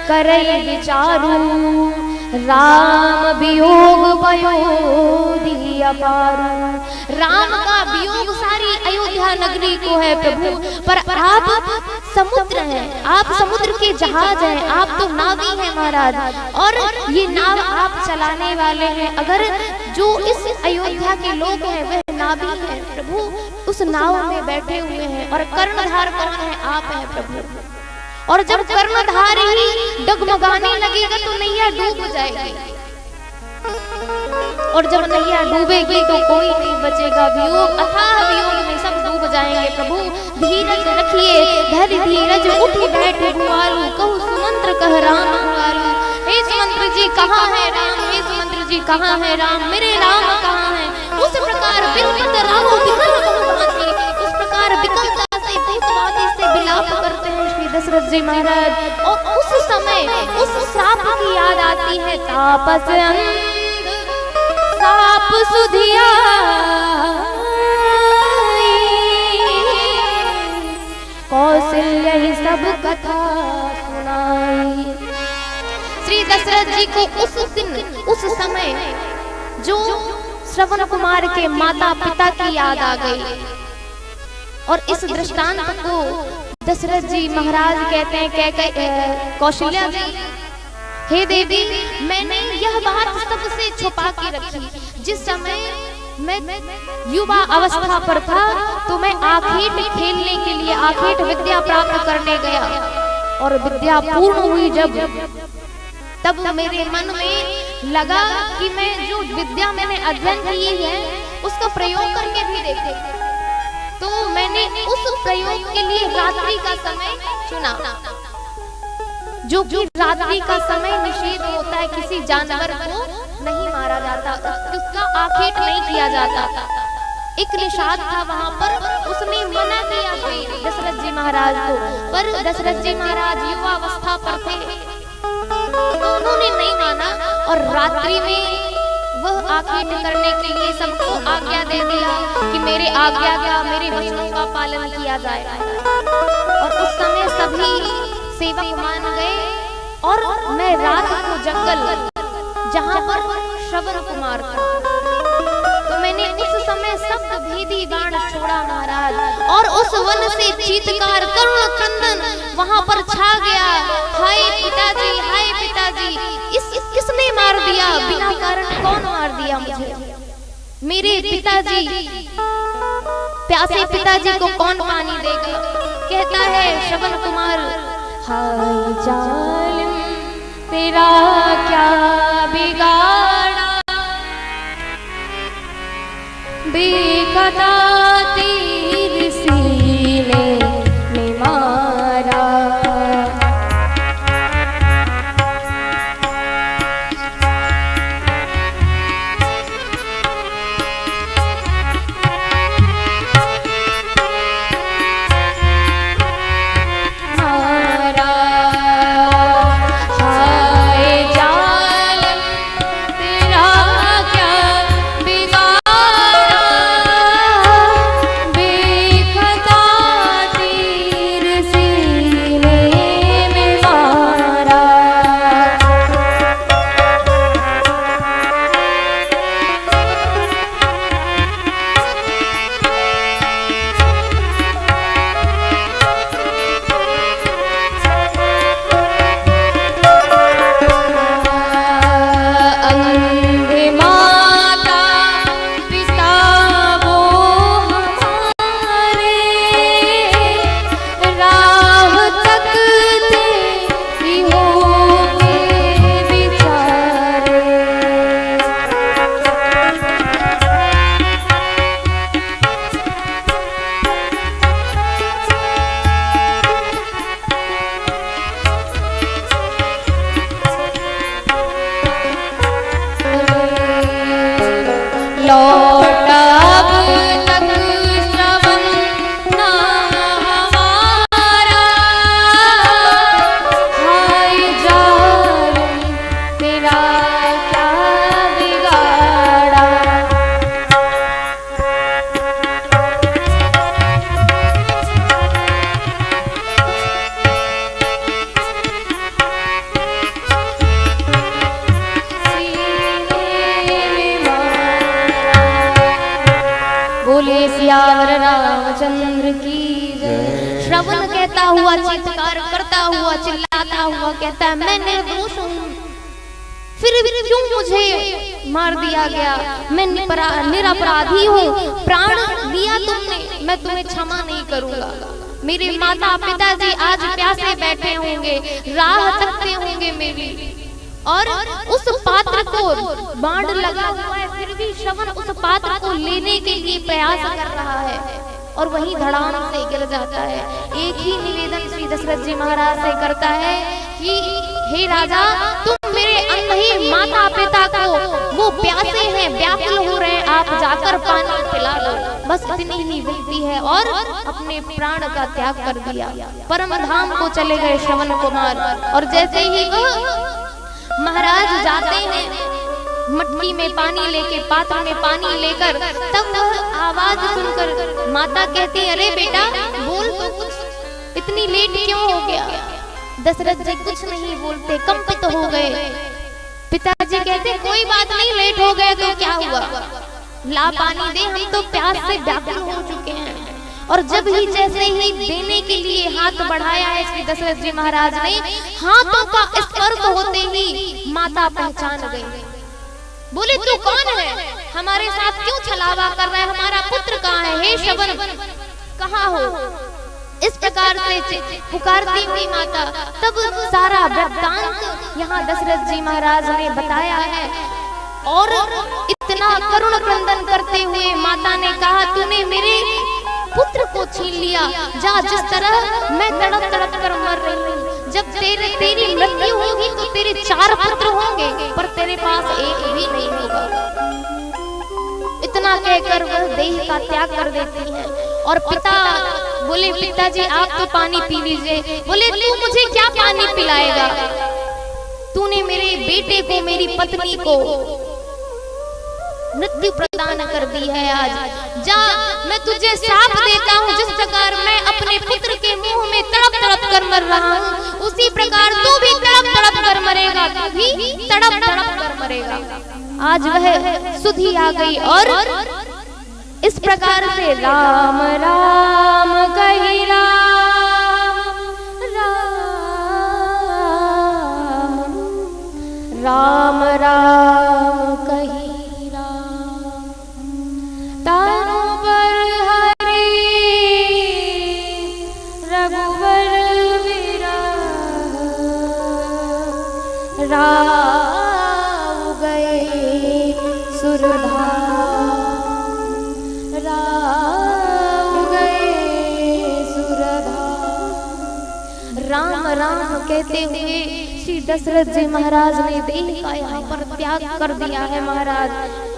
करे विचारू, राम वियोग पयोधि अपारू। राम का वियोग सारी अयोध्या नगरी को है प्रभु, पर आप समुद्र हैं, आप समुद्र के जहाज हैं, आप तो नावी हैं महाराज, और ये नाव आप चलाने वाले हैं। अगर जो इस अयोध्या के लोग हैं वह नावी हैं प्रभु, उस नाव में बैठे हुए हैं, और कर्णधार कौन है? आप हैं प्रभु। और जब कर्णधार ही डगमगाने लगेगा तो नैया डूब जाएगी, और जब नैया डूबेगी तो कोई नहीं बचेगा। वियोग, अथाह वियोग में सब डूब जाएंगे प्रभु। धीरज रखिए, धैर्य धीरज उठी बैठे भुआलू, कहूँ सुमंत्र कह राम भुआलू। हे सुमंत्र जी कहाँ है राम? हे सुमंत्र जी कहाँ है राम? मेरे राम कहाँ है? उस प्रकार बिलखत राहो बिकल बहुभांति, उस प्रकार विकलता से भूतवादी से विलाप करते हैं श्री दशरथ जी महाराज। और उस समय उस श्राप की याद आती है, तापस अंध साप सुधिया, कौशल्या ही सब कथा सुनाई। श्री दशरथ जी को उस दिन उस समय जो श्रवण कुमार के माता पिता की याद आ गई। और इस दृष्टांत को दशरथ जी महाराज कहते हैं, कौशल्या जी, हे देवी, मैंने यह बात सबसे छुपा के रखी। जिस समय मैं युवा अवस्था पर था तो मैं आखेट खेलने के लिए आखेट विद्या प्राप्त करने गया, और विद्या पूर्ण हुई जब, तब मेरे मन में लगा कि मैं जो विद्या मैंने अध्ययन की है उसका प्रयोग करके भी देखे। तो मैंने उस प्रयोग के लिए रात्रि का समय चुना, जो कि रात्रि का समय निषेध होता है, किसी जानवर को नहीं मारा जाता, उसका आखेट नहीं किया जाता। एक निषाद था वहां पर, उसने मना किया दशरथ जी महाराज को, पर दशरथ जी महाराज युवा अवस्था पर थे तो उन्होंने नहीं माना, और रात्रि में वह आखेट करने के लिए सबको आज्ञा दे दिया कि मेरे आज्ञा का, मेरे वचनों का पालन किया जाए। और उस समय सभी सेवक मान गए, और मैं रात को जंगल जहां पर श्रवण कुमार था, तो मैंने उस समय सप्त भेदी बाण छोड़ा महाराज, और उस वन से चीत्कार करुण क्रंदन वहां पर छा गया। हाय पिताजी, हाय पिताजी, किसने मार दिया? बिना कारण कौन मार दिया मुझे? मेरे पिताजी, प्यासे पिताजी को कौन पानी देगा? कहता है श्रवण कुमार, हाय जालिम तेरा क्या बिगाड़ा, बेखता तीर सीने में मारा। लौट अब तक श्रवण ना हमारा, हाय जालिम तेरा क्या बिगाड़ा। बोले सियावर रामचंद्र की जय। श्रवण कहता हुआ चित्कार करता हुआ चिल्लाता हुआ कहता है मैं निर्दोष हूँ, फिर क्यों मुझे मार दिया गया, मैं निरपराधी हूँ, प्राण दिया तुमने, मैं तुम्हें क्षमा नहीं करूंगा। मेरे माता पिताजी आज प्यासे बैठे होंगे, राह तकते होंगे मेरी, और उस पात्र को बाण लगा हुआ है, फिर भी श्रवण उस पात्र को लेने के लिए प्रयास कर रहा है और वहीं धड़ाम से गिर जाता है। एक ही निवेदन श्री दशरथ जी महाराज से करता है कि हे राजा, तुम मेरे अनही माता पिता को, वो प्यासे हैं, व्याकुल हो रहे हैं, आप जाकर पानी पिला दो, बस इतनी ही विनती है। और अपने प्राण का त्याग कर दिया, परम धाम को चले गए श्रवण कुमार। और जैसे ही वह महाराज जाते हैं मटकी में पानी लेके, पात्र में पानी लेकर, तब वह आवाज सुनकर माता कहती अरे बेटा बोल तो कुछ, इतनी लेट क्यों हो गया। दशरथ जी कुछ नहीं बोलते, कंपित हो गए। पिताजी कहते कोई बात नहीं, लेट हो गए तो क्या हुआ, ला पानी दे, हम तो प्यास से व्याकुल हो चुके हैं। और जब ही जैसे ही देने के लिए हाथ बढ़ाया है श्री दशरथ जी महाराज ने, हाथों का स्पर्श होते ही माता पहचान गई। बोले तू कौन है, हमारे साथ क्यों छलावा कर रहा है, हमारा पुत्र कहाँ है, हे श्रवण कहाँ हो। इस प्रकार से पुकारती हुई माता, तब सारा वृत्तांत यहाँ दशरथ जी महाराज ने बताया है। और इतना करुण क्रंदन करते हुए माता ने कहा तूने मेरे पुत्र को छीन लिया, जा, जिस तरह मैं तड़प तड़प कर मर रही हूँ, जब तेरी मृत्यु होगी तो तेरे 4 पुत्र होंगे, पर तेरे पास एक भी नहीं होगा। इतना कहकर वह देह का त्याग कर देती है। और पिता बोले पिताजी आप तो पानी पी लीजिए। बोले तू मुझे क्या पानी पिलाएगा, तूने मेरे बेटे को, मेरी पत्नी को मृत्यु प्रदान कर दी है। आज जा, मैं तुझे शाप देता हूँ, जिस प्रकार मैं अपने पुत्र के मुंह में तड़प तड़प कर मर रहा हूँ, उसी प्रकार तू भी तड़प तड़प कर मरेगा, तू भी तड़प तड़प कर मरेगा। आज वह सुधि आ गई और इस प्रकार से राम राम कही राम राम कही तानु पर हरि रघुवर विरह राम गए सुरधाम, राम गए सुरधाम। राम राम कहते हुए श्री दशरथ जी महाराज ने देह का यहाँ पर त्याग कर दिया है महाराज।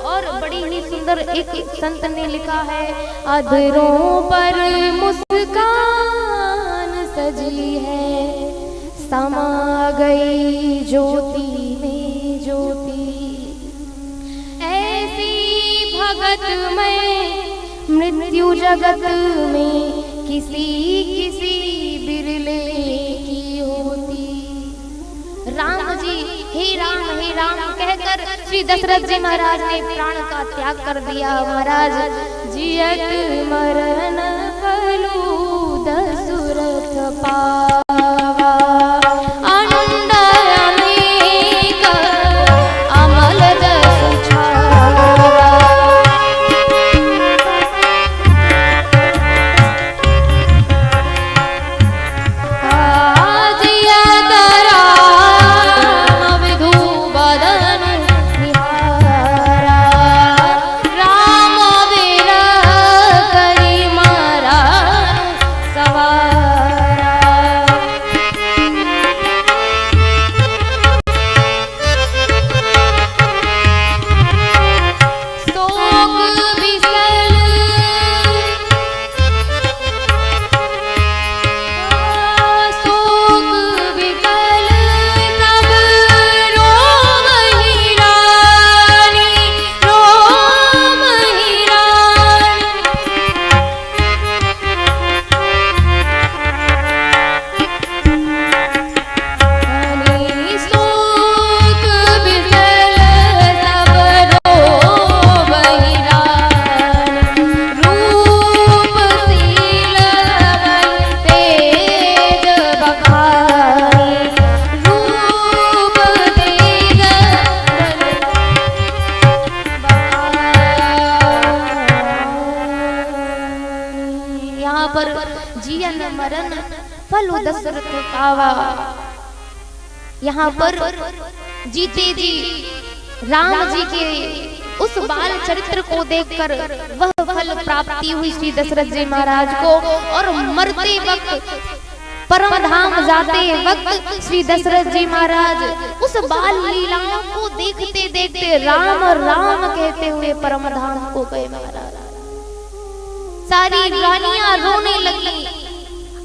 और बड़ी ही सुंदर एक संत ने लिखा है, अधरों पर मुस्कान सजी है, समा गई ज्योति में ज्योति, ऐसी भगत में मृत्यु जगत में किसी किसी बिरले की होती। राम जी हे राम कहकर श्री दशरथ जी महाराज ने प्राण का त्याग कर दिया। महाराज जियत मरण फलू दशरथ पावा, अंड अनेक अमल जस छावा। पर जियन मरन फलो दशरथ पावा। यहाँ पर जीते जी राम जी के उस बाल चरित्र को देखकर वह फल प्राप्ति हुई श्री दशरथ जी महाराज को। और मरते वक्त परम धाम जाते वक्त श्री दशरथ जी महाराज उस बाल लीलाओं को देखते देखते राम राम कहते हुए परम धाम को गए महाराज। सारी रानियां रोने लगी,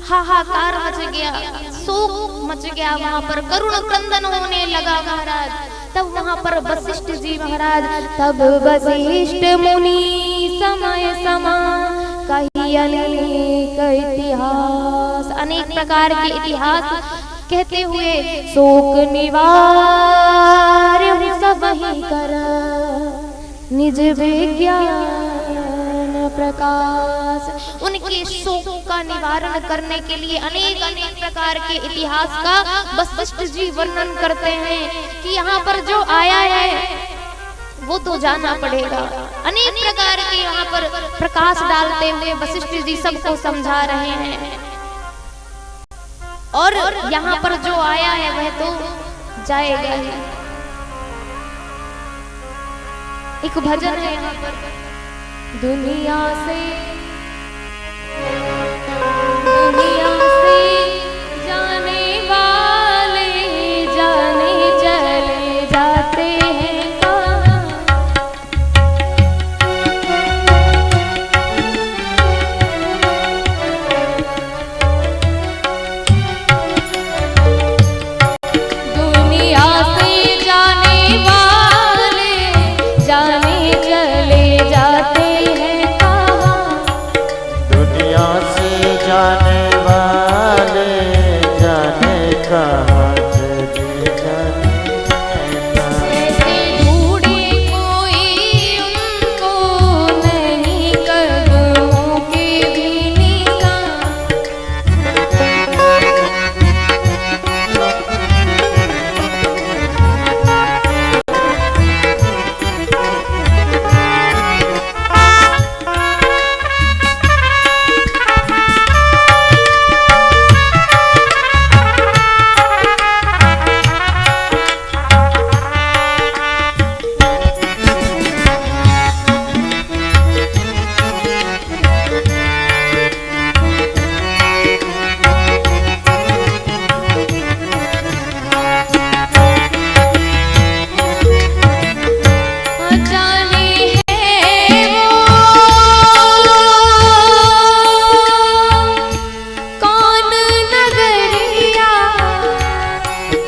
हाहाकार मच गया, शोक मच गया, वहां पर करुण क्रंदन होने लगा महाराज। तब वहां पर वशिष्ठ जी महाराज, तब वशिष्ठ मुनि समय समान कही अनेक इतिहास, अनेक प्रकार के इतिहास कहते हुए शोक निवार सब ही कर निज विज्ञान प्रकाश। उनके शोक का निवारण करने के लिए अनेक अनेक प्रकार के इतिहास का वशिष्ठ जी वर्णन करते हैं कि यहाँ पर जो आया है वो तो जाना पड़ेगा। अनेक प्रकार के यहाँ पर प्रकाश डालते हुए वशिष्ठ जी सबको समझा रहे हैं। और यहाँ पर जो आया है वह तो जाएगा ही। एक भजन है यहाँ पर, दुनिया से जाने वाले जाने चले जाते हैं।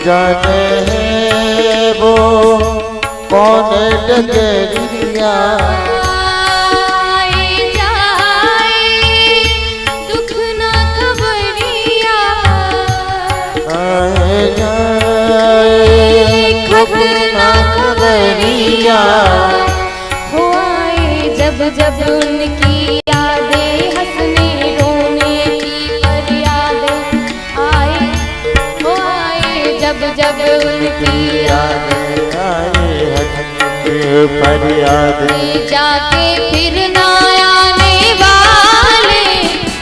जाने है वो कौन डगरिया, दुख न खबरिया, आए जाए दुख न खबरिया। हो आए जब जब उनकी यादें हंसने रोने की फरियादें आए। हो आए जब जब उनकी यादें आए फरियादें, जाके फिर ना आने वाले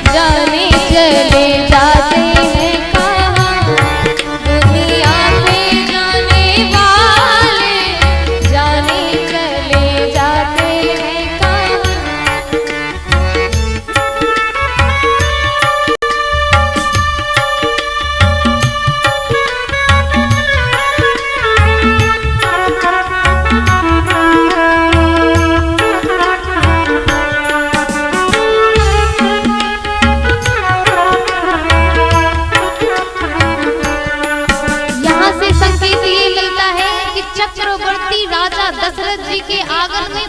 जाने चले जाते हैं कहाँ। दुनिया से जाने वाले जाने चले जाते हैं कहाँ। चक्रवर्ती राजा दशरथ जी के आंगन में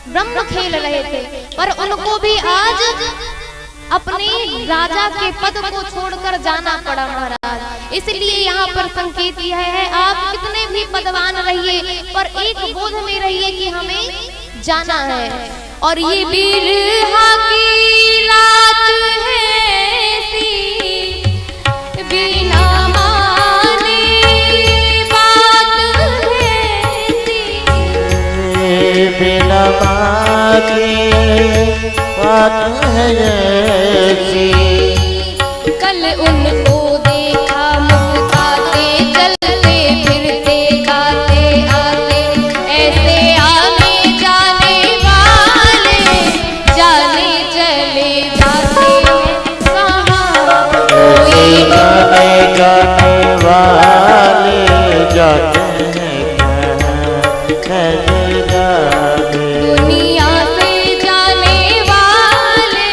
ब्रह्म खेल रहे थे, पर उनको भी आज अपने राजा के पद को छोड़कर जाना पड़ा महाराज। इसलिए यहाँ पर संकेत यह है, आप कितने भी पदवान रहिए पर एक बोध में रहिए कि हमें जाना है। और ये बिरहा की रात है सी, बिना बिना मांगे बात है ऐसी। कल उनको देखा मुस्कुराते चलते फिरते गाते आते, ऐसे आने जाने वाले जाने चले जाते कहाँ, कोई आने जाने वाले जाते हैं चले जाते। दुनिया से जाने वाले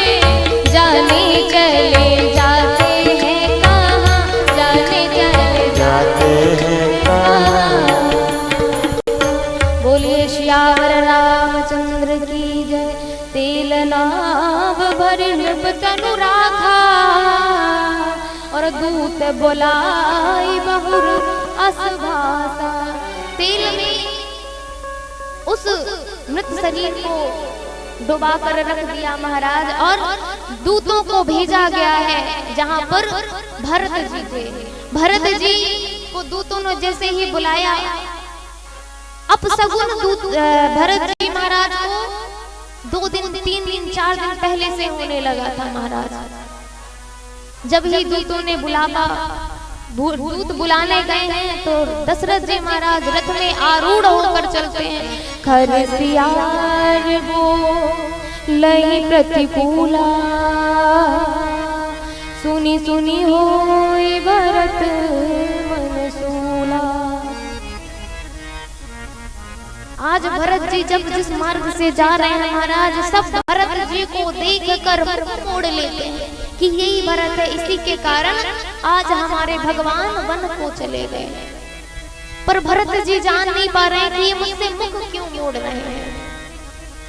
जाने चले जाते हैं कहाँ, जाने चले जाते हैं कहाँ। बोलिए श्यावर रामचंद्र की जय। तेल नाव भर नृप तनु राखा, और दूत बुलाई बहुर असभासा। तेल में उस मृत शरीर को डुबा कर रख दिया महाराज, और दूतों को भेजा गया है जहां पर भरत जी थे। भरत जी को दूतों ने जैसे ही बुलाया, अपशगुन दूत भरत जी महाराज को 2 दिन 3 दिन 4 दिन पहले से होने लगा था महाराज। जब ही दूतों ने बुलावा, दूत बुलाने गए हैं तो दशरथ जी महाराज रथ में आरूढ़ होकर चलते हैं। खरसियार वो लई प्रतिकूला, सुनी सुनी होई भरत मनसूला। आज भरत जी जब जिस मार्ग से जा रहे हैं महाराज, सब भरत जी को देख कर मोड़ लेते हैं कि यही भरत है, इसी के कारण आज हमारे भगवान वन को चले गए। पर भरत जी जान नहीं पा रहे कि ये मुझसे मुख क्यों मोड़ रहे हैं,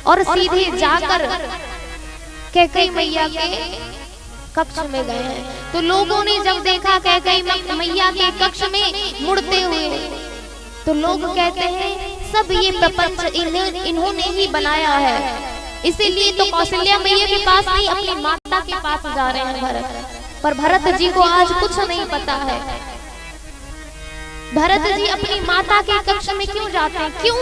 और सीधे जाकर कैकेयी मैया के कक्ष में गए हैं। तो लोगों ने जब देखा कैकेयी मैया के कक्ष में मुड़ते हुए, तो लोग कहते हैं सब ये प्रपंच इन्होंने ही बनाया है, इसीलिए तो कौशल्या मैया के पास नहीं अपनी माता के पास जा रहे हैं भरत। पर भरत जी को आज कुछ नहीं पता है। भरत जी अपनी माता के कक्ष में क्यों जाते हैं? क्यों?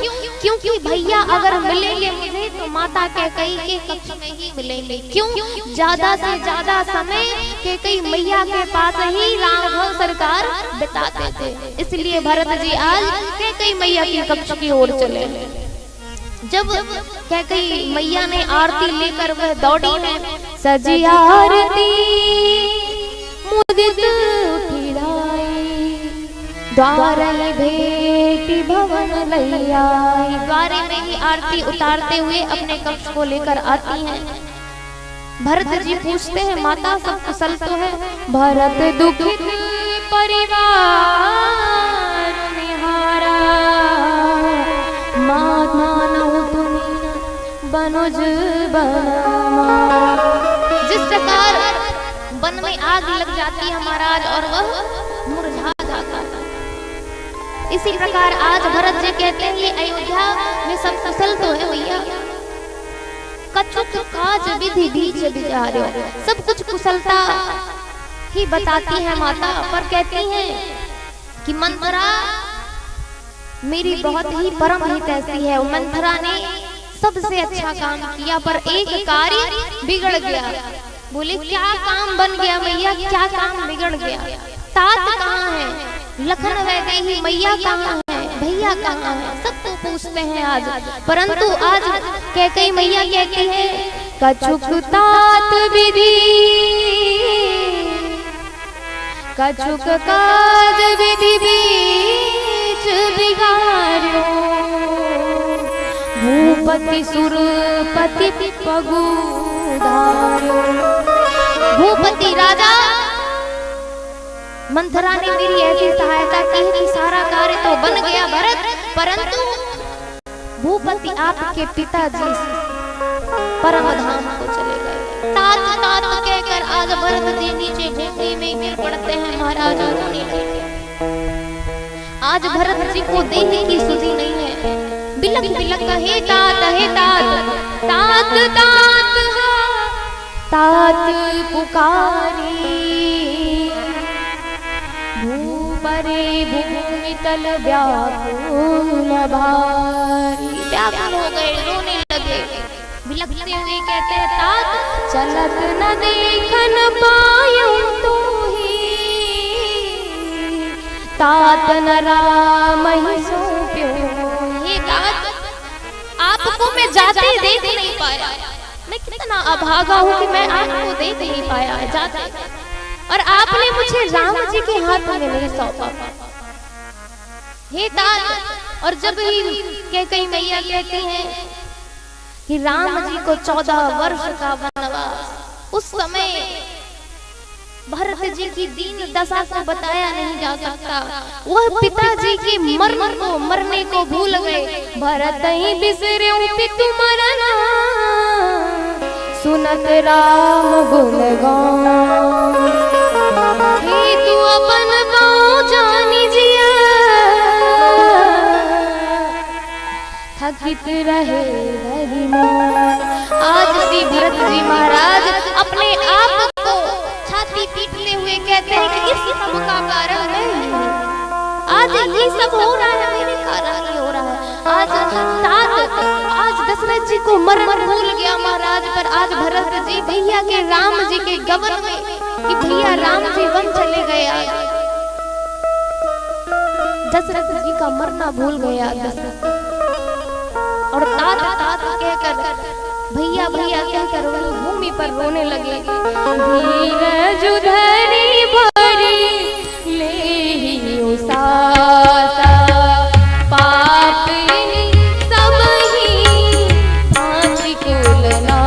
क्योंकि भैया अगर मिलेंगे मुझे तो माता कैकेयी के कक्ष में ही मिलेंगे। क्यों? ज्यादा से ज्यादा समय कैकेयी मैया के पास ही रामघर सरकार बिताते थे, इसलिए भरत जी आज कैकेयी मैया के कक्ष की ओर चले। जब कैकेयी मैया ने आरती लेकर वह दौड़ी है, सजी आरती मुदित उठिलाई, द्वारे भेटी भवन लैयाई। द्वारे में ही आरती उतारते हुए अपने कक्ष को लेकर आती हैं। भरत जी पूछते हैं माता सब कुशल तो है? भरत दुखित परिवार निहारा, मानो तुम्हें बनुज बना। जिस प्रकार वन में आग लग जाती है महाराज और वह मुरझा जाता है, इसी प्रकार आज भरत जी कहते हैं ये अयोध्या में सब कुशल तो है भैया, कछुक काज विधि बीच बिचारो। सब कुछ कुशलता ही बताती है माता, पर कहती हैं कि मंथरा मेरी बहुत ही परम हित ऐसी है। मंथरा ने सबसे अच्छा काम किया, पर एक कार्य बिगड़ गया। बोले क्या काम बन गया मैया, क्या काम बिगड़ गया? तात कहाँ है? लखन वैदेही मैया कहाँ है? भैया कहाँ है? सबको पूछते हैं आज। परंतु आज कैकेयी मैया कहती है कछुक तात विधि, कछुक काज विधि बीच बिगाड़ो, भूपति सुरपति पगुधारो। भूपति राजा मंथरा ने मेरी ऐसी सहायता की है कि सारा कार्य तो बन गया भरत, परंतु भूपति आपके पिताजी परम धाम को चले गए। तात तात कहकर आज भरत जी नीचे भूमि में गिर पड़ते हैं महाराज, रोने लगे। आज भरत जी को देने की सुधि नहीं है। बिलक बिलक हे तात तात तात तात पुकारी, भूपरे भूमि तल व्याकुल भारी। व्याकुल हो गए, रोने लगे। बिलखते हुए कहते हैं तात चलत न देखन पायूं तो ही तात न राम ही सौंप्यो। हे तात आपको मैं जाते देख नहीं पाया, मैं कितना अभागा हूँ कि मैं आपको देख नहीं पाया जाते, और आपने मुझे राम जी के हाथ में नहीं सौंपा। हे तात, और जब ही कैकेयी मैया कहती हैं कि राम जी को 14 वर्ष का वनवास, उस समय भरत जी की दीन दशा को बताया नहीं जा सकता। वह पिताजी के मरने को भूल गए। भरत ही बिसरे पितु मरना, सुनत राम गुण गान। हे तू अपन गाँव जानी जिया, थकित रहे हरिमान। आज श्री भरत जी महाराज अपने आप को छाती पीटते हुए कहते हैं कि इस सब का कारण मैं हूँ। आज ये सब हो रहा है मेरे कारण ही हो रहा है। आज दशरथ जी को मरण भूल गया महाराज, पर आज भरत जी भैया के राम जी के गबन में कि भैया राम जी वन चले गए। दशरथ जी का मरना भूल गया दशरथ, और तात तात कहकर भैया भैया कहकर वही भूमि पर रोने लगे। धीरज धरि भरी लेहियो सासा, पाप सब ही भांति कुलना।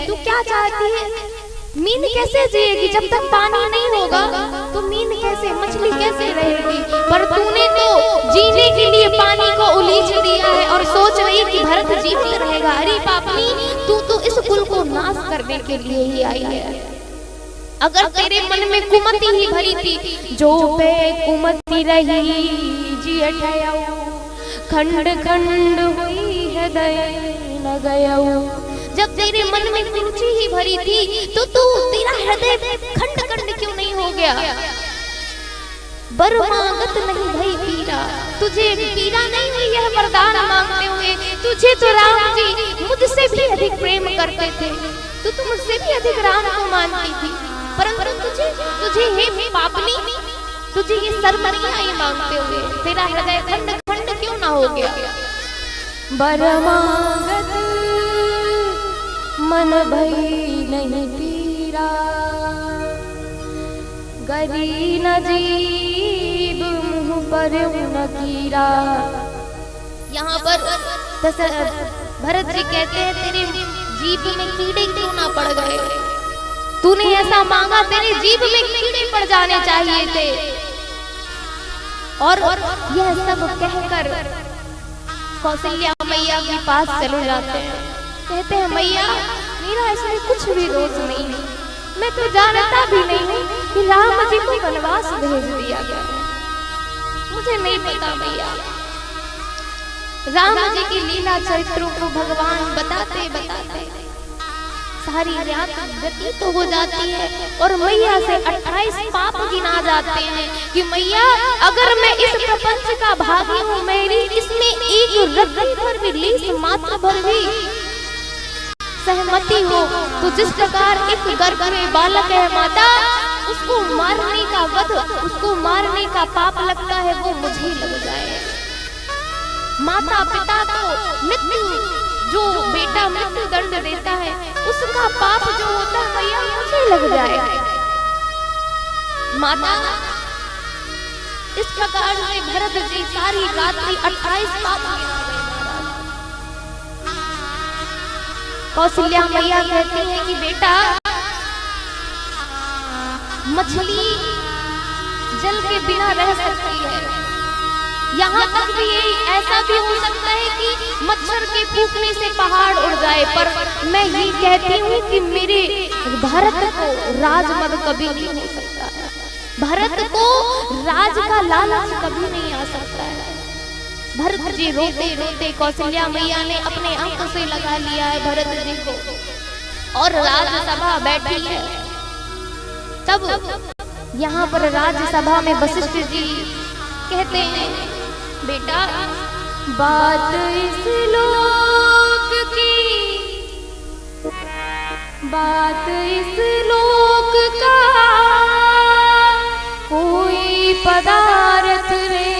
तू क्या चाहती है? मीन कैसे जिएगी जब तक पानी नहीं होगा? तो मीन कैसे, मछली कैसे रहेगी? पर तूने तो जीने के लिए पानी को उलीच दिया है और सोच रही कि भरत जीवित रहेगा। अरे पापनी, तू तो इस कुल को नाश करने के लिए ही आई है। अगर तेरे मन में कुमति ही भरी थी, जो पे कुमति रही जियठया, खंड खंड हुई हृदय न गया। जब तेरे मन में कुरुचि ही भरी थी तो तू तेरा हृदय खंड खंड क्यों नहीं हो गया? बर मांगत नहीं भई पीरा, तुझे पीरा नहीं हुई यह वरदान मांगते हुए। तुझे तो राम जी मुझसे भी अधिक प्रेम करते थे, तो तू मुझसे भी अधिक राम को मानती थी, परंतु तुझे हे पापनी, तुझे ये शर्म नहीं आई मांगते हुए? तेरा हृदय खंड खंड क्यों ना हो गया? बर मांगत मन भई नहीं पीरा, गरी न जीव मुँह पर न कीरा। यहाँ पर भरत जी कहते हैं तेरे जीभ में कीड़े क्यों ना पड़ गए? तूने ऐसा मांगा, तेरे जीभ में कीड़े पड़ जाने चाहिए थे। और यह सब कहकर कौशल्या मैया के पास चले जाते हैं। कहते हैं मैया, मेरा इसमें कुछ भी दोष नहीं है, मैं तो जानता भी नहीं हूँ कि राम जी को वनवास भेज दिया गया है। मुझे नहीं पता मैया। राम जी की लीला चरित्रों को भगवान बताते बताते सारी रात व्यतीत हो जाती है और मैया से 28 पाप गिना जाते हैं कि मैया अगर मैं इस प्रपंच का भागी हूँ, मेरी इसमें एक रत्ती भर भी लीस मात्र भर भी सहमति हो, तो जिस प्रकार एक गर्भ में बालक है माता, उसको मारने का वध, उसको मारने का पाप लगता है, वो मुझे लग जाए। माता पिता को मृत्यु, जो बेटा मृत्यु दंड देता है उसका पाप जो होता है मैया मुझे लग जाए। माता इस प्रकार से भरत जी सारी रात्रि 28 पाप गिना गए। कौशल्या मैया कहती है कि बेटा मछली जल के बिना रह सकती है, यहाँ तक भी यही ऐसा भी हो सकता है कि मच्छर के फूंकने से पहाड़ उड़ जाए, पर मैं ये कहती हूँ कि मेरे भारत को राजमद कभी नहीं हो सकता है, भारत को राज का लालच कभी नहीं आ सकता है। भरत जी रोते रोते कौशल्या मैया ने अपने अंक से लगा लिया है भरत जी को और राजसभा बैठी है। तब यहाँ पर राज्यसभा में वशिष्ठ जी कहते हैं बेटा बात इस लोक की, बात इस लोक का कोई पदार्थ रे,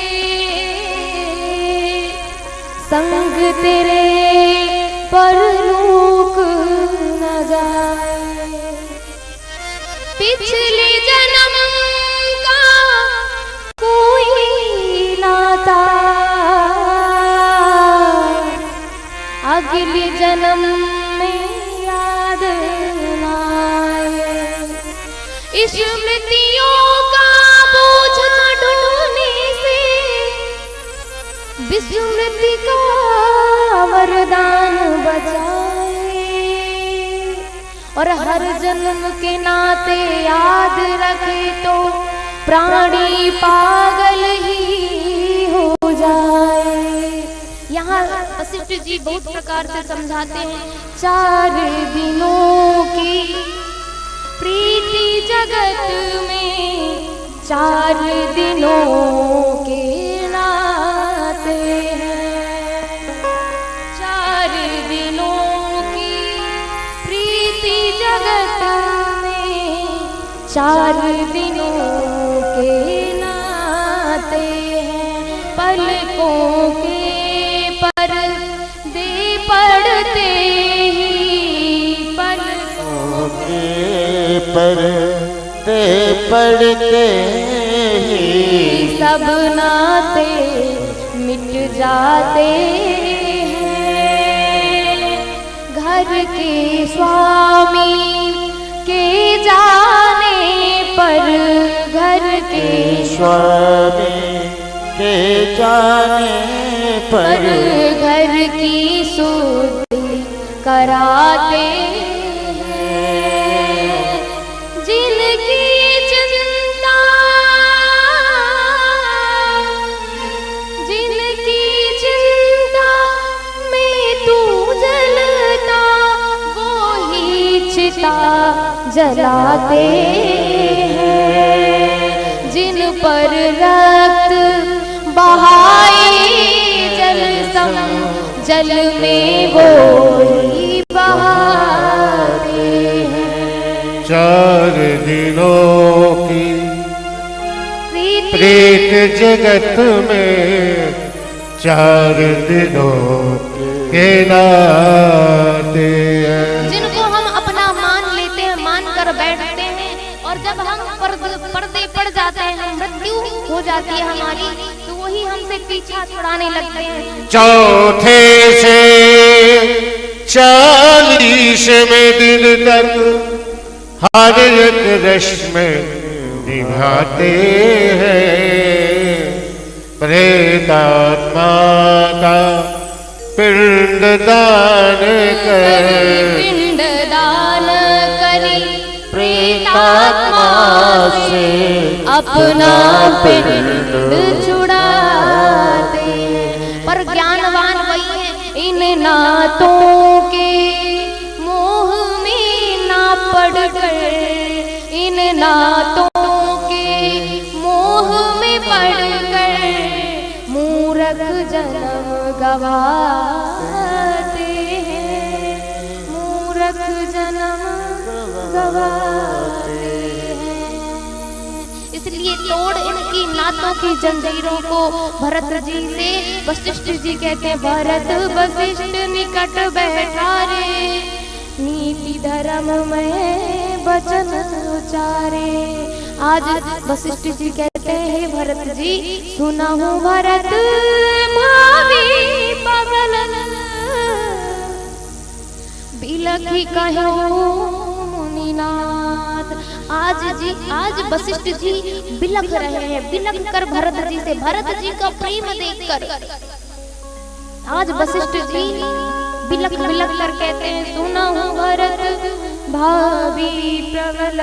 संग तेरे परलोक न जाए। पिछले जन्म का कोई नाता अगले जन्म में याद न आए। स्मृतियों का बोझ ढूंढने से विस्मृति का वरदान बचाए, और हर जन्म के नाते याद रखे तो प्राणी पागल ही हो जाए। यहाँ वशिष्ठ जी बहुत प्रकार से समझाते हैं 4 दिनों की प्रीति जगत में, 4 दिनों के नाते हैं, 4 दिनों की प्रीति जगत में, 4 दिनों के नाते हैं। पलकों के पर्दे पड़ते ही, पलकों के पर्दे पड़ते ही सब नाते मिट जाते हैं। घर के स्वामी के जाने पर, घर के स्वामी के जाने पर घर की शुद्धि कराते हैं। जिनकी चिंता, जिनकी चिंता में तू जलता वो ही चिता जलाते हैं। जिन पर रक्त बहाए जल सम, जल में वो ही बहाते हैं। 4 दिनों की प्रीत जगत में, 4 दिनों के नाते हैं। जिनको हम अपना मान लेते हैं, मान कर बैठते हैं, और जब हम पर्दे पड़ जाते हैं, मृत्यु हो जाती है हमारी, तो वही हमसे पीछा छुड़ाने लगते हैं। चौथे से 40वें दिन तक हर एक रस्म निभाते हैं। प्रेतात्मा का पिंड दान कर, पिंड दान करी प्रेतात्मा से अपना पिंड छुड़ाते। पर ज्ञानवान वही है इन नातों के मोह में ना पड़कर, इन नातों के मोह में पड़कर मूर्ख जन्म गवाते हैं, मूर्ख जन्म गवाते हैं। इस इसलिए तोड़ इनकी नातों की जंजीरों को। भरत जी से वशिष्ठ जी कहते हैं, भरत वशिष्ठ निकट बैठा रे, नीति धर्म में वचन उचारे। आज वशिष्ठ जी कहते हैं, भरत जी सुनहु भरत भावी पगल, बिलखी कहो मुनिनाथ। आज वशिष्ठ जी बिलख रहे हैं, बिलख कर भरत जी से, भरत जी का प्रेम देखकर आज वशिष्ठ जी बिलख बिलख कर कहते हैं, सुना हूँ भरत भावी प्रबल,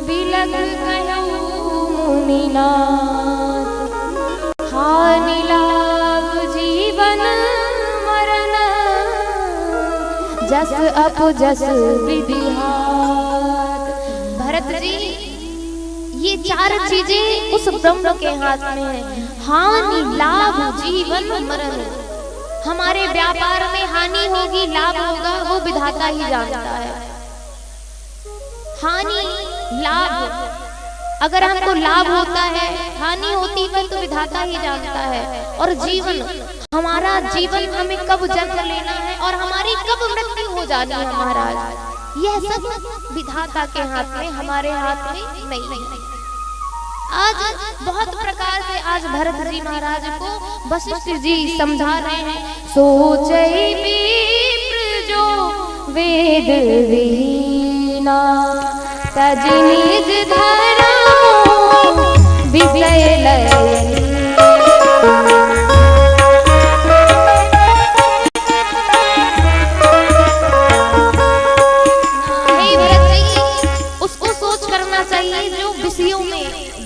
बिलख कहो मुनिनाथ। हानि लाभ जीवन मरण, जस अप जस विधिहात। भरत जी ये चार चीजें उस ब्रह्म के हाथ में है, हानि लाभ जीवन मरण। हमारे व्यापार में हानि होगी लाभ होगा वो विधाता ही जानता है। हानि लाभ, अगर हमको लाभ होता है, हानि होती है तो विधाता ही जानता है। और जीवन, हमारा जीवन हमें कब जन्म लेना है और हमारी कब मृत्यु हो जानी है महाराज, यह सब विधाता के हाथ में, हमारे हाथ में नहीं। आज बहुत प्रकार से आज भरत जी महाराज को वशिष्ठ जी समझा रहे हैं। सोचे विप्र जो वेद विहीना, तज निज धर्म विषय लय।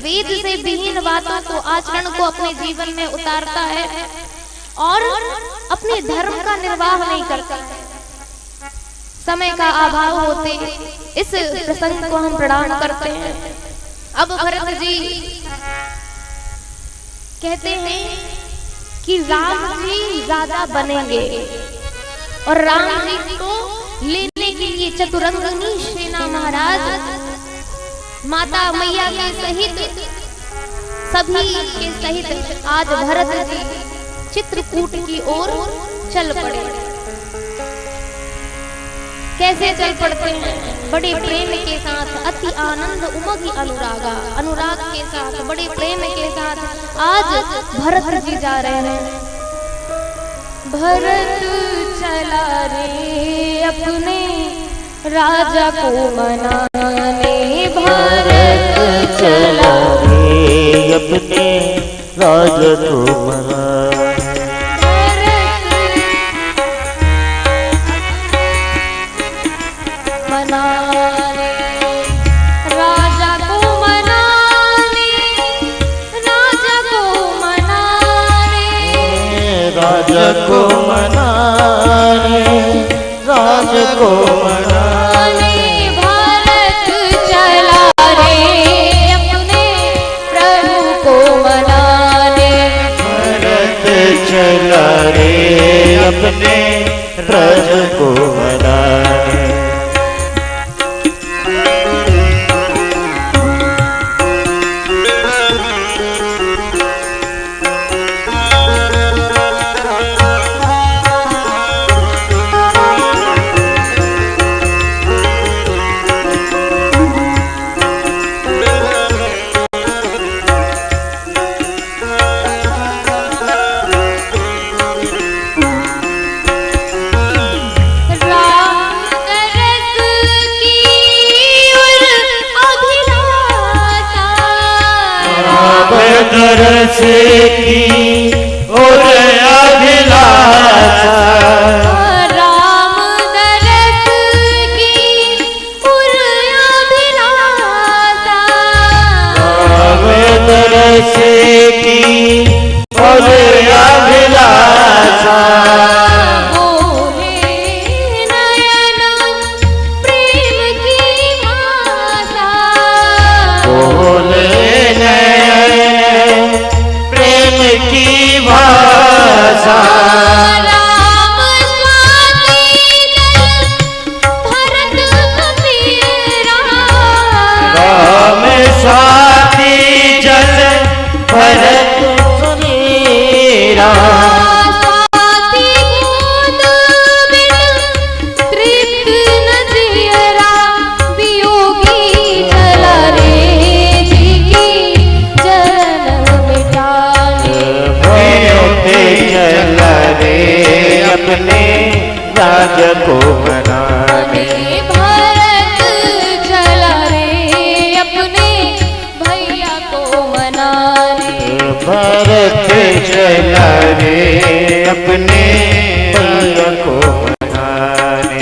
वेद से विहीन बातों को, आचरण को अपने जीवन में उतारता है और अपने धर्म का निर्वाह नहीं करता। समय का अभाव होते इस प्रसंग को हम प्रणाम करते हैं। अब भरत जी कहते हैं कि राम जी राजा बनेंगे और राम जी को लेने के लिए चतुरंगिनी सेना महाराज माता मैया के सहित, सभी के सहित आज भरत जी चित्रकूट की ओर चल पड़े। कैसे चल पड़ते हैं? बड़े प्रेम के साथ, अति आनंद उमगी अनुरागा, अनुराग के साथ, बड़े प्रेम के साथ आज भरत जी जा रहे हैं। भरत चला रे अपने राजा को मनाने, भरत चला रे अपने राजा को मनाने, राजा को मनाने, राजा को मनाने, राजा को मनाने, राजा को मनाने। भारत चला रे अपने प्रभु को मनाने, भारत चला रे अपने प्रभु को मनाने। दरस की और अभिलाषा, राम दरस की और अभिलाषा, राम दरस की और अभिलाषा। बोले नयन प्रेम की भाषा, बोले नयन प्रेम की भरत सुनीरा स्वाति गोद बिन तृप्त न जियरा वियोगी चला रे जी की चरण मिटाने वियोगी चला रे अपने राज को मनाने भरत चला रे अपने भैया को मनाने भरत चला रे अपने भैया को मनाने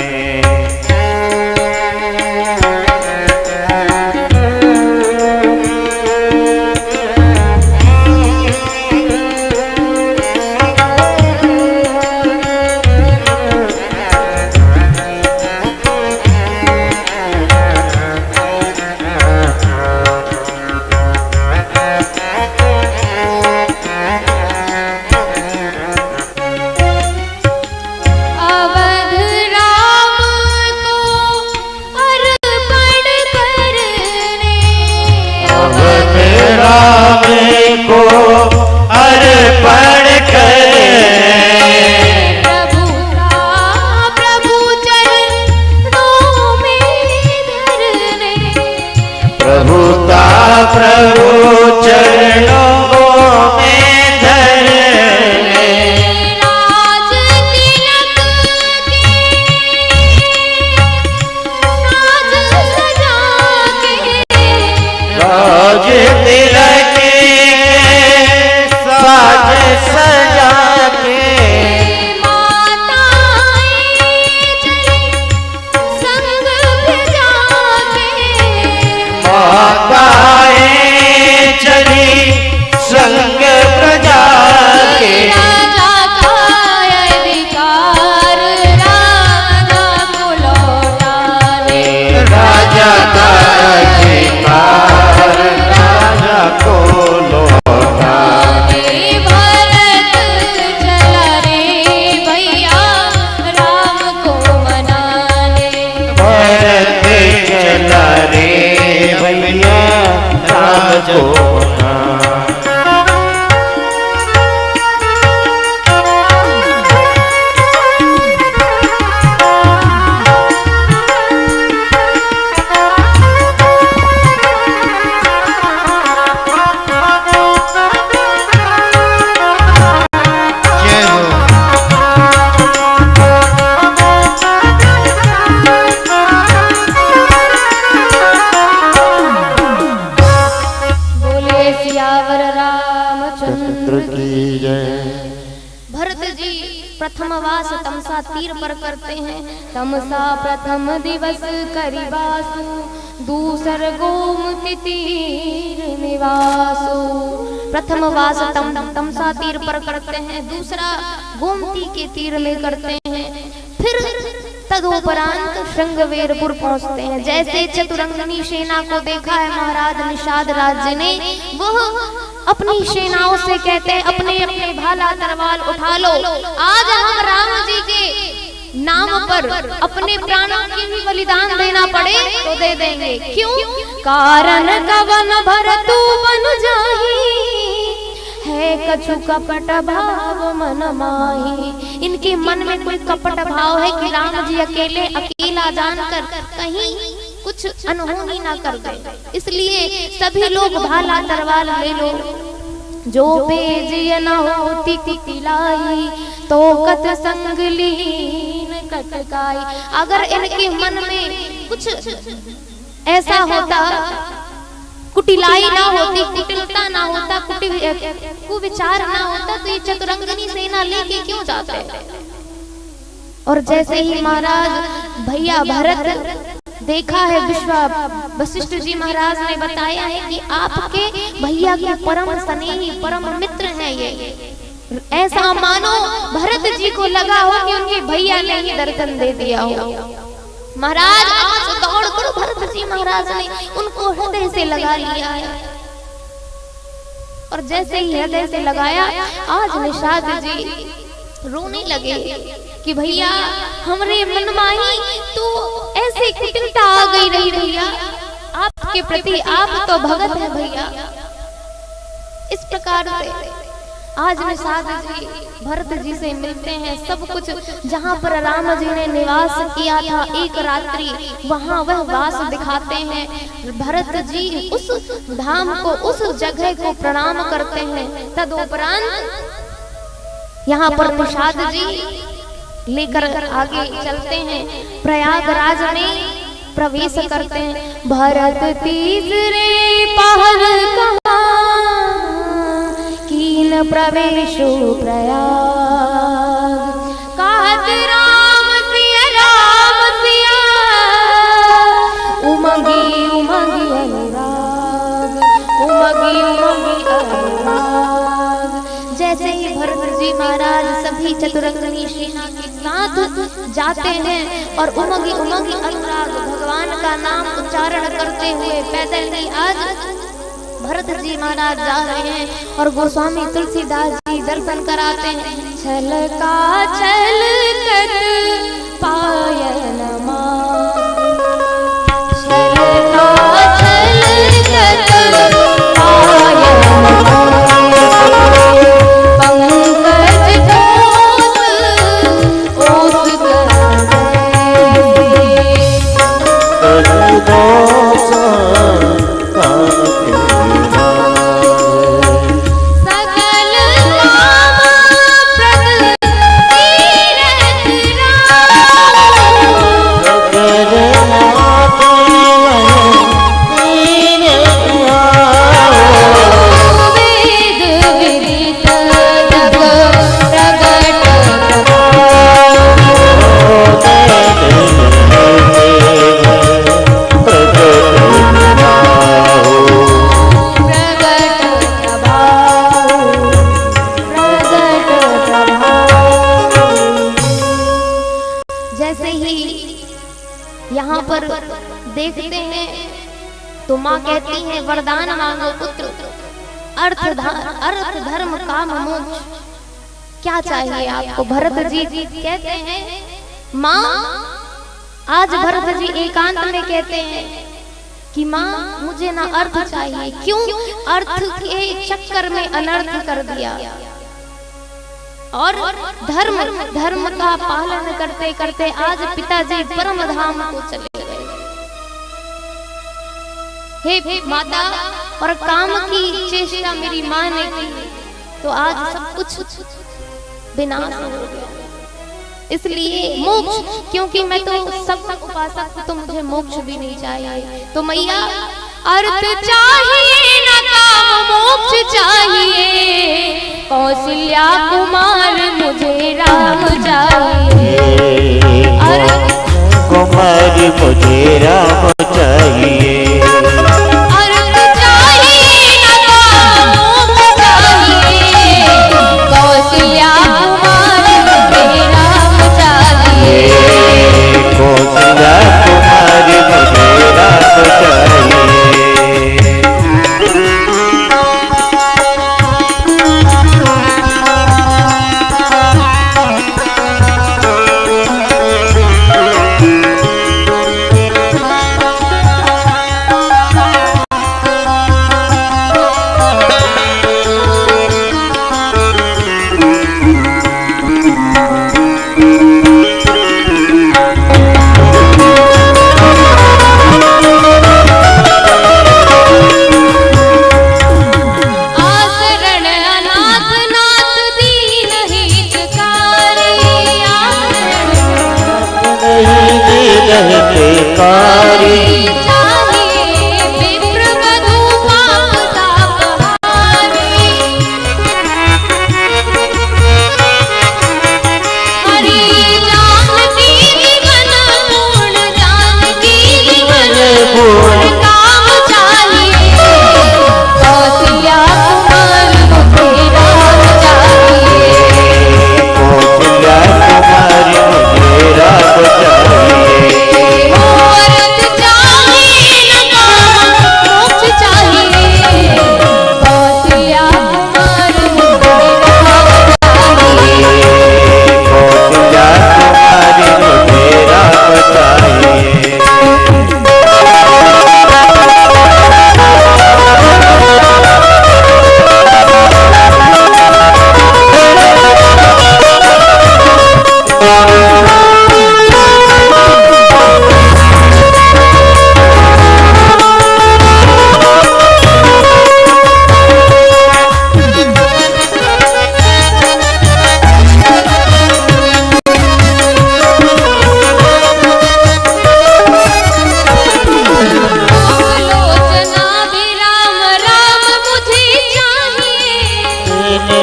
अवध राम को अर्पण करने अवध राम को अर्पण करे प्रभु चरणों में धरने प्रभुता प्रभु चरणों में धरने राज तिलक के साज सजा के राज तिलक के साज सजा के माताएं चली संग भिजा के माताएं चली संग प्रजा के राजा का अधिकार राजा को लौटाने राजा का अधिकार राजा को लौटाने भरत चला रे भैया राम को मनाने भरत चला रे भैया राम को मनाने जय हो बोले सियावर रामचंद्र की जय भरत जी प्रथम वास तमसा तीर पर करते हैं। तमसा प्रथम दिवस करिबासु दूसर गोमति तीर निवासु। प्रथम वास तमसा तीर पर करते हैं, दूसरा गोमती के तीर में करते हैं, फिर तदुपरांत श्रृंगवेरपुर पहुंचते हैं। जैसे चतुरंगनी सेना को देखा है महाराज निषाद राज्य ने, वह अपनी सेनाओं से कहते हैं अपने अपने भाला तलवार उठा लो, आज हम राम जी के नाम पर अपने प्राणों की भी बलिदान देना पड़े तो दे देंगे। क्यों? कारण कवन भरतु बन जाही, है कछु कपट भाव मन माही। इनके मन में कोई कपट भाव है कि राम जी अकेले अकेला जानकर कहीं कुछ अनहोनी ना कर दे, इसलिए सभी लोग भाला तलवार ले लो। जो पेजिय न होती कुटिलाई, तो कत संग लीन कटकाई। अगर इनके मन में कुछ ऐसा होता, कुटिलाई ना होती, कुटिलता ना होता, कुविचार ना होता, तो ये चतुरंगनी सेना लेके क्यों जाते? और जैसे ही महाराज भैया भरत देखा है, वशिष्ठ जी महाराज ने बताया है कि आपके भैया के परम स्नेही परम मित्र हैं ये। ऐसा मानो भरत जी को लगा हो कि उनके भैया ने ही दर्शन दे दिया हो। महाराज आज दौड़कर भरत जी महाराज ने उनको हृदय से लगा लिया है, और जैसे ही हृदय से लगाया, आज निषाद जी रोने लगे कि भैया हमरे मन माही तो ऐसे कुटिलता आ गई रही भैया आपके प्रति, आप तो भगत है भैया, इस प्रकार से आज निषाद जी भरत जी से मिलते हैं। सब कुछ जहाँ पर राम जी ने निवास किया था एक रात्रि, वहाँ वह वास दिखाते हैं। भरत जी उस धाम को, उस जगह को प्रणाम करते हैं। तदुपरांत यहाँ पर निषाद जी लेकर आगे चलते हैं, प्रयागराज में प्रवेश करते हैं। भरत तीसरे पहर कहाँ कीन प्रवेशो प्रयाग, कहत राम सिया उमगी उमगी अनुराग, उमगी उमगी अनुराग। जैसे ही भरत जी महाराज सभी चतुरंगिनी सेना के साथ जाते हैं और उमगी उमगी अनुराग भगवान का नाम उच्चारण करते हुए पैदल ही आज भरत जी महाराज जा रहे हैं और गोस्वामी तुलसीदास जी दर्शन कराते हैं। छल का छल कत पायन मां, छल का छल कत पायन पंकज ओस देखते हैं तो माँ कहती है वरदान मांगो पुत्र, अर्थ धर्म काम मोक्ष, क्या चाहिए आपको। भरत जी कहते हैं माँ, आज भरत जी एकांत में कहते हैं कि माँ मुझे ना अर्थ चाहिए, क्यों अर्थ के चक्कर में अनर्थ कर दिया और धर्म का पालन करते करते आज पिताजी परम धाम को चले गए। हे माता, और काम की चेष्टा मेरी माँ ने की तो आज सब कुछ विनाश हो गया। इसलिए मोक्ष, क्योंकि मैं तो सब उपासक, तो मुझे मोक्ष भी नहीं चाहिए। तो मैया अर्थ चाहिए ना काम मोक्ष चाहिए, कौशल्या कुमार मुझे राम चाहिए। अर्थ कुमार मुझे राम चाहिए।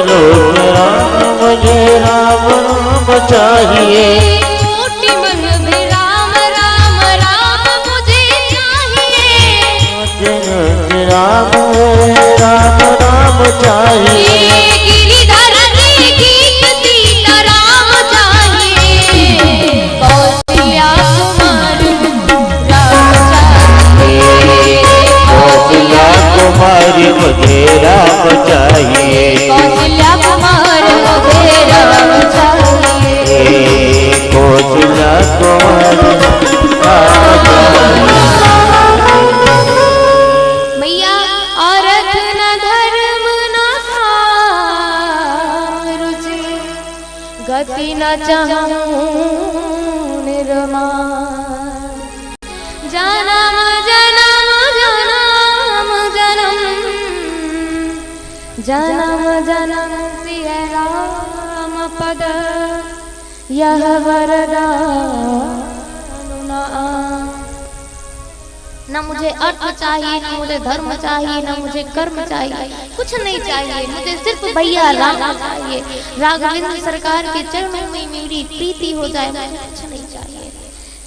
रोज राम मुझे राम राम चाहिए। कोटि मन भी राम राम राम मुझे चाहिए। मुझे रोज राम राम राम चाहिए। गिरिधर के गीत सीता राम चाहिए। कौशल्या कुमार राम चाहिए। कौशल्या कुमारी मुझे राम चाहिए। कौशल्या कुमार मुझे राम चाहिए। कौशल्या कुमारी राम चाहिए। मैया औरत न धर्म न रुचि, गति न चाहूं निर्माण। जन्म जन्म जन्म जन्म जन्म जन्म सिय राम पद, यह वरदान न न मुझे अर्थ चाहिए, न मुझे धर्म चाहिए, न मुझे कर्म चाहिए, कुछ नहीं चाहिए। मुझे सिर्फ भैया राम चाहिए। राघवेंद्र सरकार के चरणों में मेरी प्रीति हो जाए, मुझे कुछ नहीं चाहिए।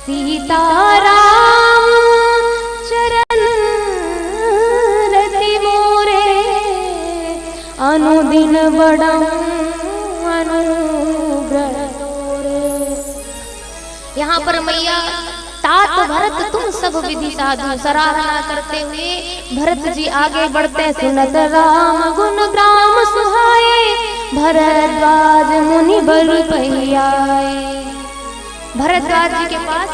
सीताराम चरण रति मोरे, अनुदिन बढ़ाऊं अनुग्रह तोरे। यहाँ पर मैया तात भरत तुम सब विधि साधु सराहना करते हुए भरत जी आगे बढ़ते। सुनत राम गुण ग्राम सुहाए, भरद्वाज मुनि बल पहियाए। भरद्वाज जी के पास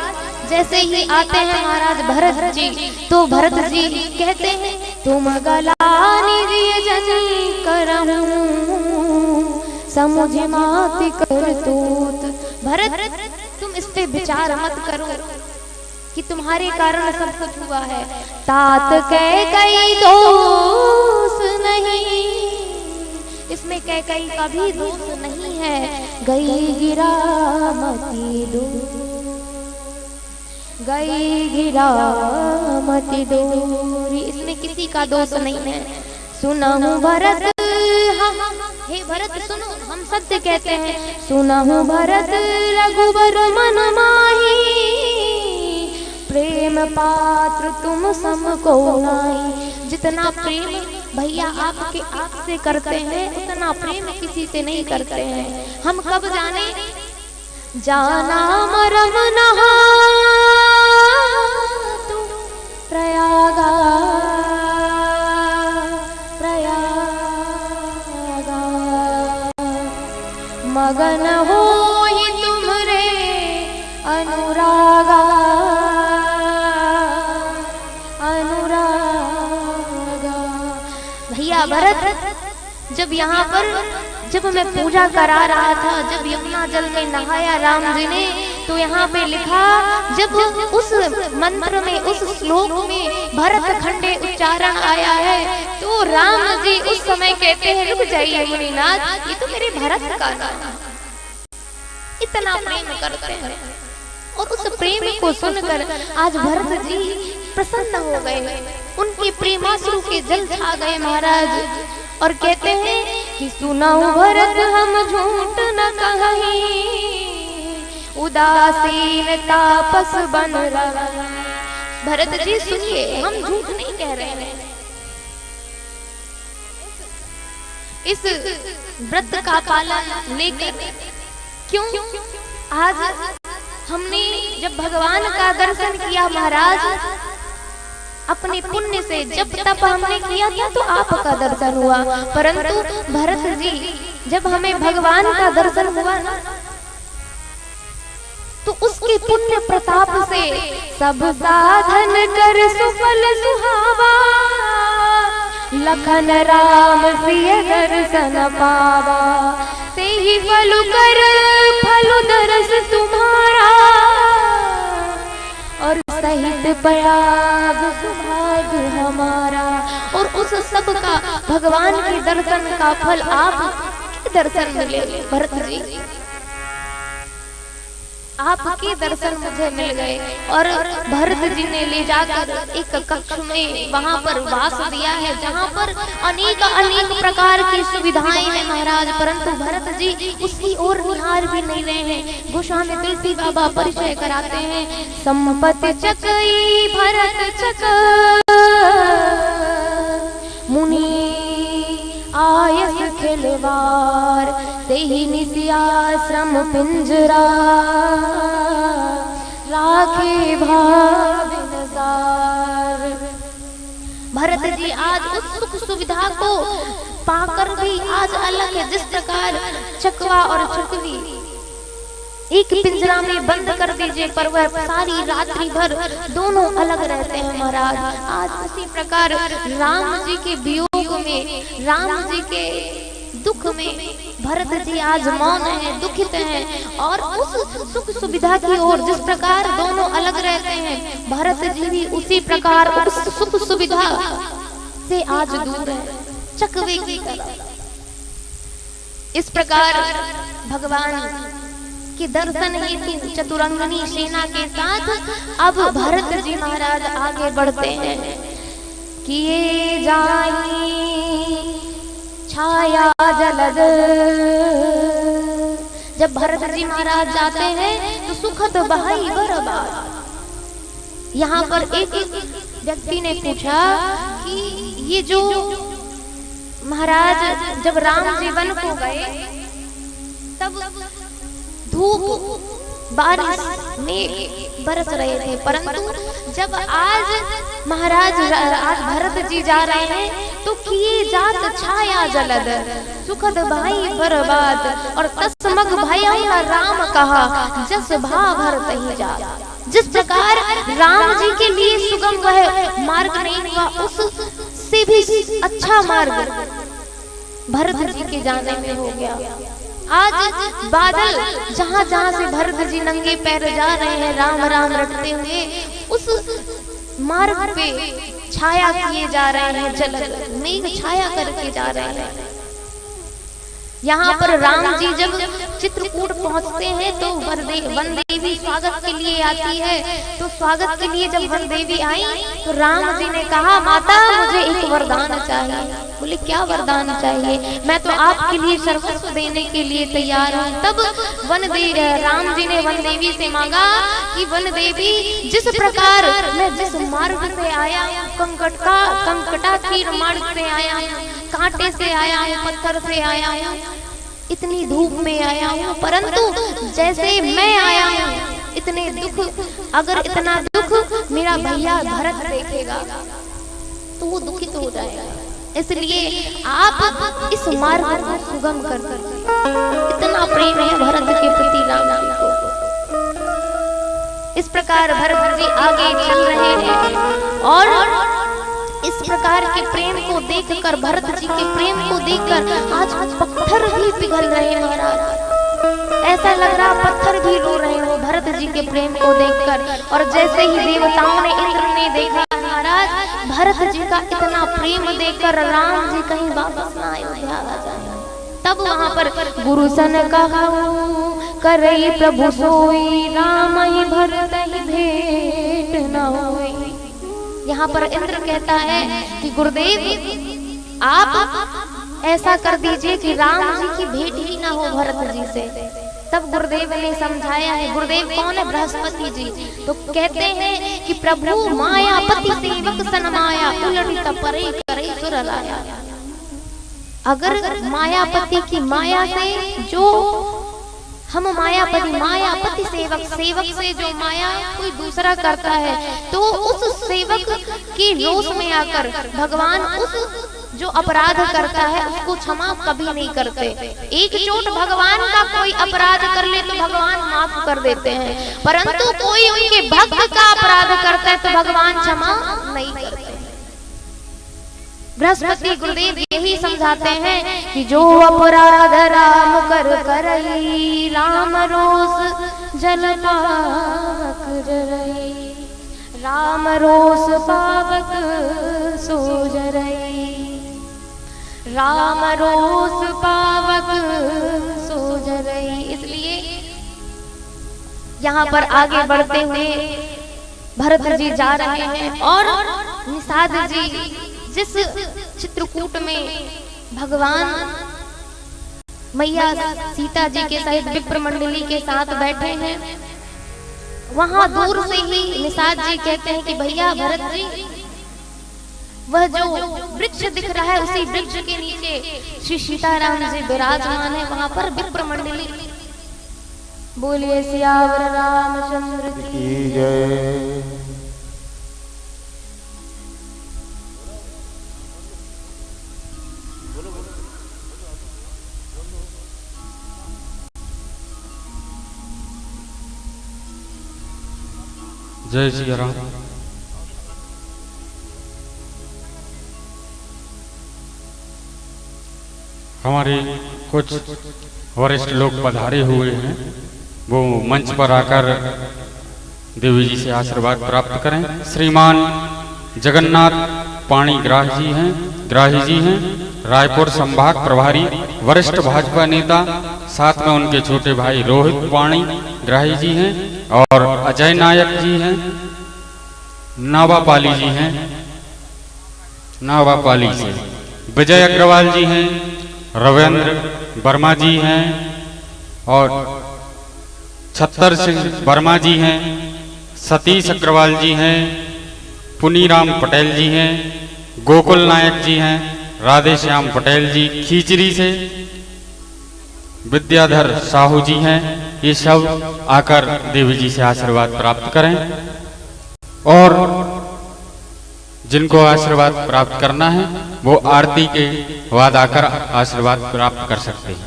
जैसे ही आते हैं महाराज भरत जी, तो भरत जी कहते हैं तुम गलानी दिय जनी करहूं, समुझ माति करतूत। भरत तुम इस पे विचार मत करो कि तुम्हारे कारण सब कुछ हुआ है। तात कैकई दोष नहीं, इसमें कैकई का भी दोष नहीं है। गई गिरामती गई गिरामती दूरी, इसमें किसी का दोष नहीं है। सुनहु भरत, हे भरत सुनो, हम सत्य कहते हैं। सुनहु भरत रघुबर मन माही, प्रेम पात्र तुम सम को नाई। जितना प्रेम भैया आपके आपसे करते हैं, उतना प्रेम किसी से नहीं करते हैं। हम कब जाने, जाना मरम नहा तू प्रयागा प्रयागा, मगन हो तुमरे अनुरागा अनुरागा। भैया भरत जब यहाँ पर जब मैं पूजा करा रहा था, जब यमुना जल में नहाया राम जी ने, तो यहाँ पे लिखा, जब उस मंत्र में उस श्लोक में भरत खंडे उच्चारण आया है, तो राम जी उस समय कहते हैं रुक जाइए मुनिनाथ, ये तो मेरे भरत का नाम है। इतना प्रेम करते हैं और उस प्रेम को सुनकर आज भरत जी प्रसन्न हो गए। उनके प्रेमाश्रु के जल छा गए महाराज, और कहते हैं कि सुनाओ भरत हम झूठ न कहीं, उदासीन तापस बन रहा। भरत जी सुनिए, हम झूठ नहीं कह रहे हैं। इस व्रत का पालन लेकर, क्यों आज हमने जब भगवान का दर्शन किया महाराज, अपने पुण्य से जब तप हमने किया था तो आपका दर्शन हुआ। परंतु भरत जी जब हमें भगवान का दर्शन हुआ ना, तो उसके पुण्य प्रताप से सब साधन कर सुफल सुहावा, लखन राम सिय दर्शन पावा। से ही फलु कर फलु दरस तुम्हारा, और सहित प्रयाग सुभाग्य हमारा। और उस सब का भगवान के दर्शन का फल आप दर्शन मिले भरत जी। आपके दर्शन मुझे मिल गए और भरत जी ने ले जाकर एक कक्ष में वहां पर वास दिया है, जहां पर अनेक अनेक प्रकार की सुविधाएं हैं महाराज, परंतु भरत जी उसकी ओर निहार भी नहीं रहे हैं। गोस्वामी तुलसी बाबा परिचय कराते हैं, संपत्ति चकई भरत चक मुनि आयस खिलवार तेहि निसियाश्रम पिंजरा राखे भाव नजार। भरत जी आज उस सुख सुविधा को पाकर भी आज अलग है। जिस प्रकार चकवा और चकवी एक पिंजरा में बंद कर दीजिए पर वह सारी रात्रि भर दोनों अलग रहते हैं महाराज, आज उसी प्रकार राम जी के वियोग में, राम जी के दुख में भरत जी आज मौन है, दुखित हैं और उस सुख सुविधा की ओर जिस प्रकार दोनों अलग रहते हैं, भरत जी भी उसी प्रकार उस सुख सुविधा से आज दूर है, चकवे की तरह। इस प्रकार भगवान के दर्शन ही थी चतुरंगनी सेना के साथ। अब भरत जी महाराज आगे बढ़ते हैं, किए जाई छाया जलद। जब भरत जी महाराज जाते हैं तो सुखद बहाई बरबाद। यहाँ पर एक व्यक्ति ने पूछा कि ये जो महाराज जब राम जी वन को गए तब धूप बारिश मेघ बरस रहे थे, परंतु जब आज महाराज आज भरत जी जा रहे हैं तो किए जात छाया जलद सुखद भाई बर्बाद और तस्मग भया राम कहा जस भा भरत ही जा। जिस प्रकार राम जी के लिए सुगम वह मार्ग नहीं हुआ, उससे भी अच्छा मार्ग भरत जी के जाने में हो गया। आज बादल जहां जहां से भरत जी नंगे पैर जा रहे हैं राम राम रटते हुए, उस मार्ग पे छाया किए जा रहे हैं, जल मेघ छाया करके जा रहे हैं। यहाँ पर राम जी जब चित्रकूट पहुँचते हैं तो वन देवी स्वागत के लिए आती है। तो स्वागत के लिए जब वन देवी आई तो राम जी ने कहा, माता मुझे एक वरदान चाहिए। बोले क्या वरदान चाहिए? मैं तो आपके लिए सर्वस्व देने के लिए तैयार हूँ। तब राम जी ने वन देवी से मांगा कि वन देवी जिस प्रकार मैं जिस मार्ग से आया हूँ, कंकटाकीर मार्ग से आया हूँ, कांटे से आया हूँ, पत्थर से आया हूँ, इतनी धूप में आया हूँ, परंतु जैसे मैं आया हूँ इतने दुख, अगर इतना दुख मेरा भैया भरत देखेगा तो वो दुखित हो जाएगा। इसलिए आप इस मार्ग को सुगम कर इतना प्रेम है भरत के प्रति राम जी को। इस प्रकार भरत जी आगे चल रहे हैं और इस प्रकार के प्रेम को देखकर, भरत जी के प्रेम को देखकर आज पत्थर भी पिघल रहे हैं महाराज। ऐसा लग रहा पत्थर भी रो रहे हो भरत जी के प्रेम को देखकर। और जैसे ही देवताओं ने, इंद्र ने देखा महाराज भरत जी का इतना प्रेम देखकर राम जी कहीं वापस ना अयोध्या आ जाए, तब वहां पर गुरु सन कहा करई प्रभु सोई राम ही भरत ही भेंट न होई। यहाँ पर इंद्र कहता है कि गुरुदेव आप ऐसा कर दीजिए कि राम जी की भेंट ही ना हो भरत जी से। तब गुरुदेव ने समझाया है, गुरुदेव कौन है? बृहस्पति जी। तो कहते हैं कि प्रभु मायापति सेवक सन माया उलट परे करे सुर लाया। अगर मायापति की माया से जो हम मायापति सेवक से जो माया कोई दूसरा करता है तो उस सेवक की रोष में आकर भगवान उस जो अपराध करता है उसको क्षमा कभी नहीं करते। एक चोट भगवान का कोई अपराध कर ले तो भगवान माफ कर देते हैं, परंतु कोई उनके भक्त का अपराध करता है तो भगवान क्षमा नहीं करते। बृहस्पति गुरुदेव यही समझाते हैं कि जो अपराध राम कर करई राम रोष जल पावक जरई, राम रोष पावक सो जरई, राम रोष पावक सो जरई। इसलिए यहाँ पर आगे बढ़ते हुए भरत जी जा रहे हैं और निषाद जी जिस चित्रकूट में भगवान मैया सीता जी के सहित विप्र मंडली के साथ बैठे हैं, वहां दूर से ही निषाद जी कहते हैं कि भैया भरत जी, वह जो वृक्ष दिख रहा है उसी वृक्ष के नीचे श्री सीताराम जी विराजमान है, वहां पर विप्र मंडली। बोलिए सियावर रामचंद्र की जय। जय श्री राम। हमारे कुछ वरिष्ठ लोग पधारे हुए हैं, वो मंच पर आकर देवी जी से आशीर्वाद प्राप्त करें। श्रीमान जगन्नाथ ग्राही जी हैं, रायपुर संभाग प्रभारी, वरिष्ठ भाजपा नेता, साथ में उनके छोटे भाई रोहित पाणी ग्राही जी हैं और अजय नायक जी हैं, नावापाली जी हैं, नावापाली से विजय अग्रवाल जी हैं, रविंद्र वर्मा जी हैं और छत्तर सिंह वर्मा जी हैं, सतीश अग्रवाल जी हैं, पुनीराम पटेल जी हैं, गोकुल नायक जी हैं, राधे श्याम पटेल जी खीचरी से, विद्याधर साहू जी हैं। ये सब आकर देवी जी से आशीर्वाद प्राप्त करें और जिनको आशीर्वाद प्राप्त करना है वो आरती के बाद आकर आशीर्वाद प्राप्त कर सकते हैं।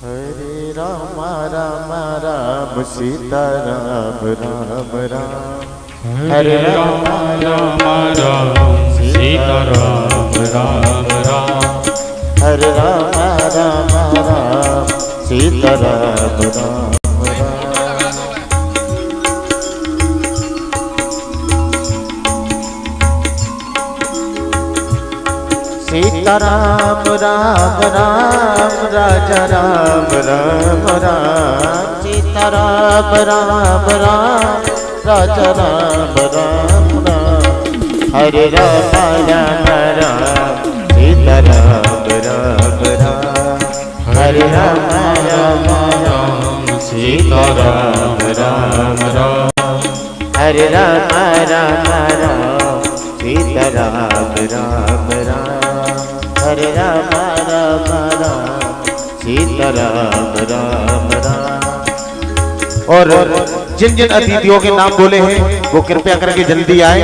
हरे राम राम राम सीता राम राम राम, हरे राम राम राम सीता राम राम राम, हरे राम राम राम सीता राम राम। सीताराम राम राम राजा राम राम राम, सीताराम राम राम राजा राम राम राम, हरे राम राम राम सीताराम राम राम, हरे राम राम राम सीताराम राम राम, हरे राम राम राम सीताराम राम राम, हरे राम राम राम सीताराम राम राम। और जिन जिन अतिथियों के नाम बोले हैं वो कृपया करके जल्दी आए।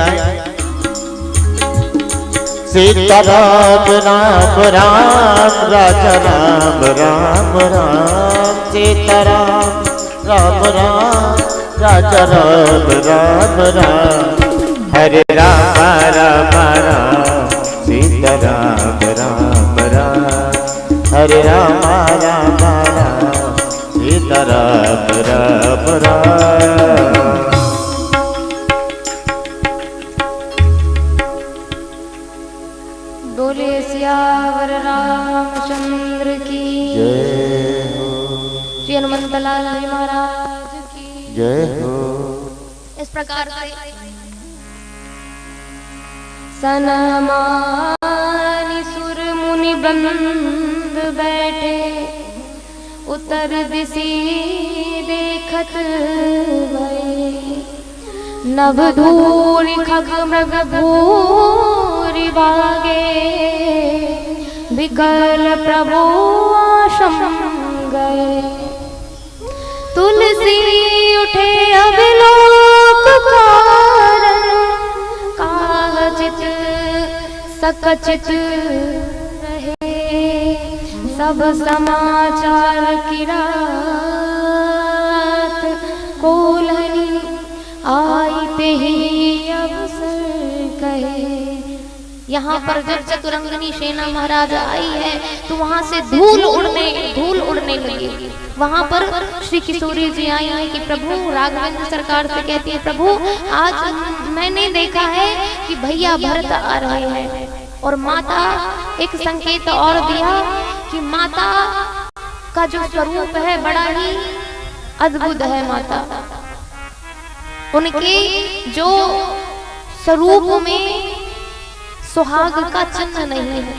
सीताराम राम राम राजा राम राम राम, सीताराम राम राम राजा राम राम राम, हरे राम राम राम सीताराम राम राम, हरे राम राम राम सीताराम राम राम। बोले सियावर रामचंद्र की जय हो, श्री हनुमंत लाल महाराज की जय हो। इस प्रकार से सनमानि सुर मुनि बंद बैठे, उत्तर दिशि देखत भये, नभ धूलि खग मृग भूरि भागे, विकल प्रभु आश्रम गए, तुलसी उठे अभिलोक कारण, काहजित खचित रहे सब समाचार की रात, कोल्हनी आई ते ही अवसर कहे। यहाँ पर जब चतुरंगनी सेना महाराज आई है तो वहां से धूल उड़ने लगी। वहां पर श्री किशोरी जी आई है कि प्रभु, राघवेंद्र सरकार से कहती है, प्रभु आज मैंने देखा है कि भैया भरत आ रहे हैं। और माता एक संकेत और दिया कि माता का जो स्वरूप है बड़ा ही अद्भुत है। माता उनके जो स्वरूप में सुहाग का चिन्ह नहीं है।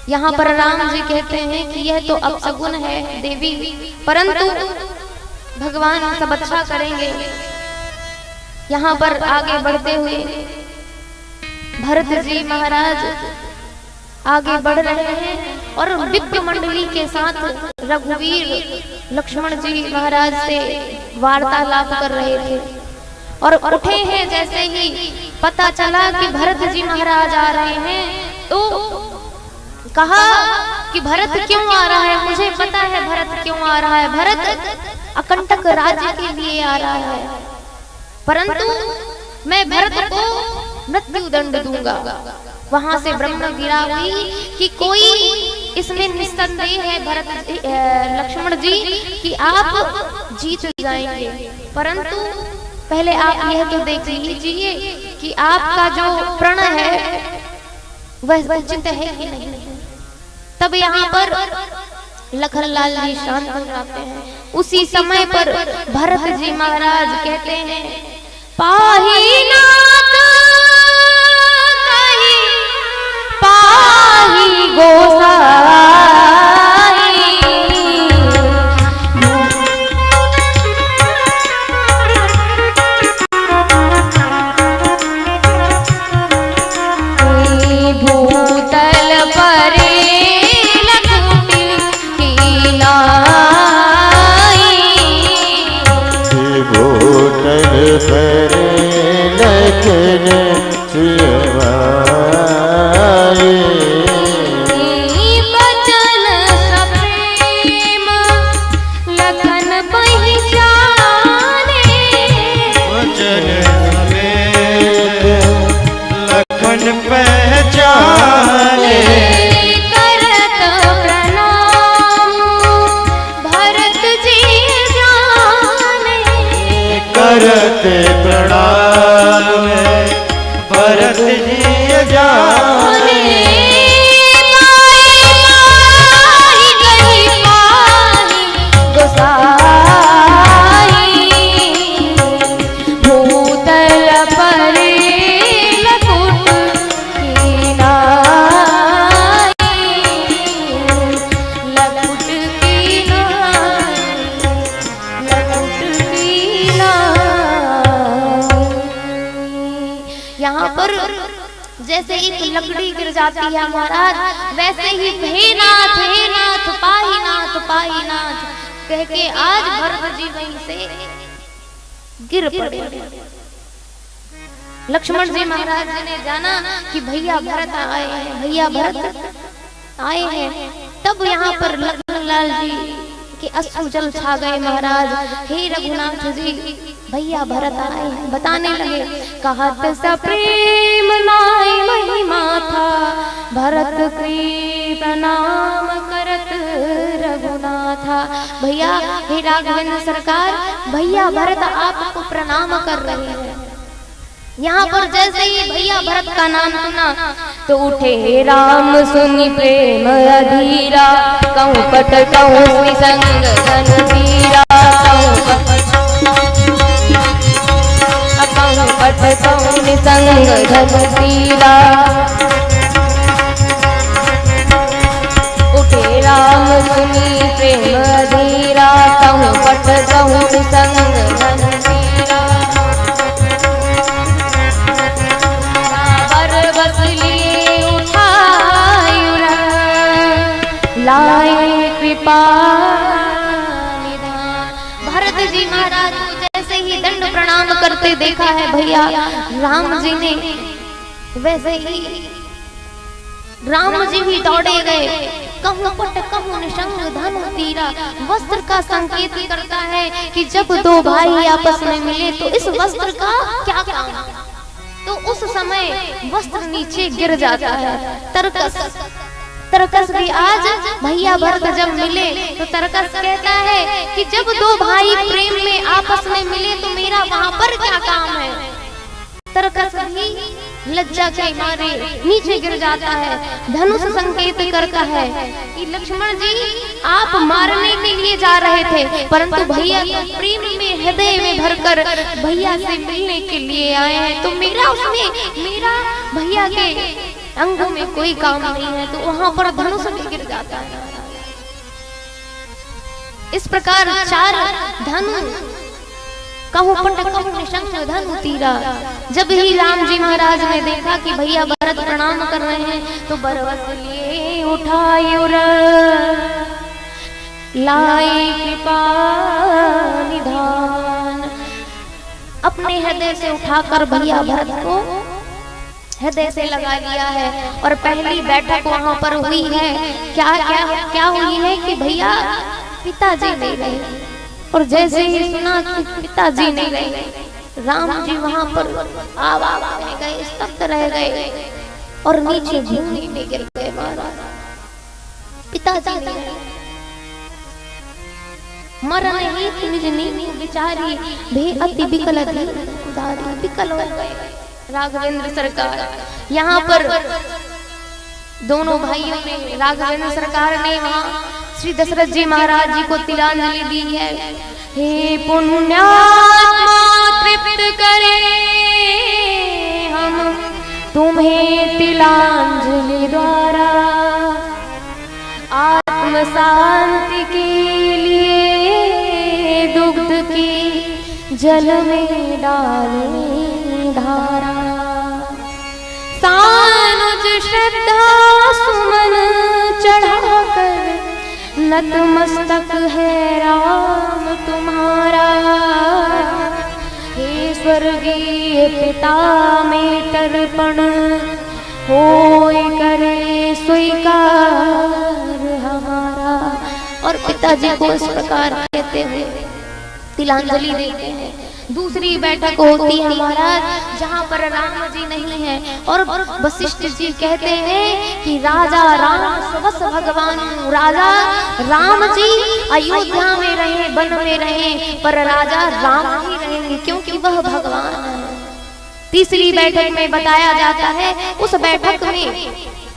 यहाँ पर राम जी कहते हैं कि यह तो अपशगुन है देवी, परंतु भगवान सब अच्छा करेंगे। यहाँ पर आगे बढ़ते हुए भरत जी महाराज आगे बढ़ रहे हैं और विप्र मंडली के साथ रघुवीर लक्ष्मण जी महाराज से वार्तालाप कर रहे थे। और उठे हैं, जैसे ही पता चला कि भरत जी महाराज आ रहे हैं तो कहा कि भरत क्यों आ रहा है, मुझे पता है भरत क्यों आ रहा है। भरत अकंटक राज्य के लिए आ रहा है, परंतु मैं भरत को मृत्यु दंड दूंगा। वहां से ब्रह्म गिरा हुई कि कोई इसमें निस्संदेह है भरत लक्ष्मण जी कि आप जीत जाएंगे, परंतु पहले आप यह तो देख लीजिए कि आपका जो प्रण है वह उचित है कि नहीं। तब यहाँ पर लखनलाल जी शांत हो जाते हैं। उसी समय पर भरत जी महाराज कहते हैं, पाही नाथ कहीं पाही गोसाई, भूतल परे लखुटी की लाई, भूतल परे लखन चिरवाई, बचन सप्रेम लखन पहचाने, वचन समेत लखन पहचाने, करत प्रणाम भरत जी जाने, करत प्रणाम भरत जी जाने, माई गई पाही गोसाई, भूतल परे लकुट की नाई, लकुट की नाई, लकुट की नाई। यहाँ पर जैसे एक लकड़ी गिर जाती है महाराज, वैसे ही हे नाथ पाही नाथ कह के आज भरत जी वहीं से गिर पड़े। लक्ष्मण जी महाराज जी ने जाना कि भैया भरत आए हैं। तब यहाँ पर लखनलाल जी के अश्रु जल छा गए महाराज। हे रघुनाथ जी, भैया भरत आए हैं। बताने लगे, कहत सप्रेम नाय महिमा था, भरत की प्रणाम करत रघुनाथा। भैया हे राघवेंद्र सरकार, भैया भरत आपको प्रणाम कर रहे हैं। यहाँ पर जैसे ही भैया भरत का नाम सुना तो उठे राम सुनि प्रेम अधीरा, कहूँ पट कहूँ संग धन धीरा, कहूँ पट कहूँ संग धन धीरा। उठे राम सुनि प्रेम अधीरा, कहूँ पट कहूँ संग धन धीरा। बस लिए उठायुरा, लाए कृपा निधान। भरत जी महाराज को जैसे ही दंड प्रणाम करते देखा है भैया राम जी ने वैसे ही राम जी भी दौड़े गए। कहूँ पट कहूँ निशंग धनु तीरा, वस्त्र का संकेत करता है कि जब दो भाई आपस में मिले तो इस वस्त्र का क्या काम। तो उस समय वस्त्र नीचे गिर जाता है। तरकस भी आज भैया भरत जब मिले तो तरकस कहता है कि जब दो भाई प्रेम में आपस में मिले तो मेरा वहां पर क्या काम है। तरकस भी लज्जा के मारे नीचे गिर जाता है। धनुष संकेत करता है कि लक्ष्मण जी आप मारने के लिए जा रहे थे, परंतु भैया तो प्रेम में हृदय में भरकर भैया से मिलने के लिए आए हैं, तो मेरा भैया के अंगों में कोई काम नहीं है। तो वहां पर धनुष भी गिर जाता है। इस प्रकार चार धनु कहूँ पट कहूँ निशंग धनु तीरा। जब ही राम जी महाराज ने देखा कि भैया भरत प्रणाम कर रहे हैं तो बरवस लिए उठाए लाए कृपा निधान। अपने हृदय से उठाकर भैया भरत को हृदय से लगा लिया है। और पहली बैठक वहां पर हुई है। क्या हुई है कि भैया पिताजी नहीं रहे। और जैसे ही सुना कि पिताजी नहीं रहे, राम जी वहां पर आवाज में गए, स्तब्ध रह गए और नीचे भूमि में गिर गए। पिताजी नहीं रहे। मरण ही निज नीति बिचारी, भे अति विकल उदारी। विकल हो गए राघवेंद्र सरकार। यहाँ पर दोनों भाइयों ने, राघवेंद्र सरकार ने वहाँ श्री दशरथ जी महाराज जी को तिलांजलि दी है। हे पुण्यात्मा तृप्त करे हम तुम्हें तिलांजलि द्वारा, आत्म शांति के लिए दुग्ध की जल में डाले धारा। सानुज श्रद्धा सुमन चढ़ाकर नतमस्तक है राम तुम्हारा। हे स्वर्गीय पिता में तर्पण होए करे स्वीकार हमारा। और पिताजी को इस प्रकार कहते हुए तिलांजलि देते हैं। दूसरी बैठक होती है महाराज जहाँ पर राम जी नहीं है और वशिष्ठ जी कहते हैं कि राजा राम स्वस भगवान, राजा राम जी अयोध्या में रहे, वन में रहे, पर राजा राम ही रहेंगे क्योंकि वह भगवान है। तीसरी बैठक में बताया जाता है, उस बैठक में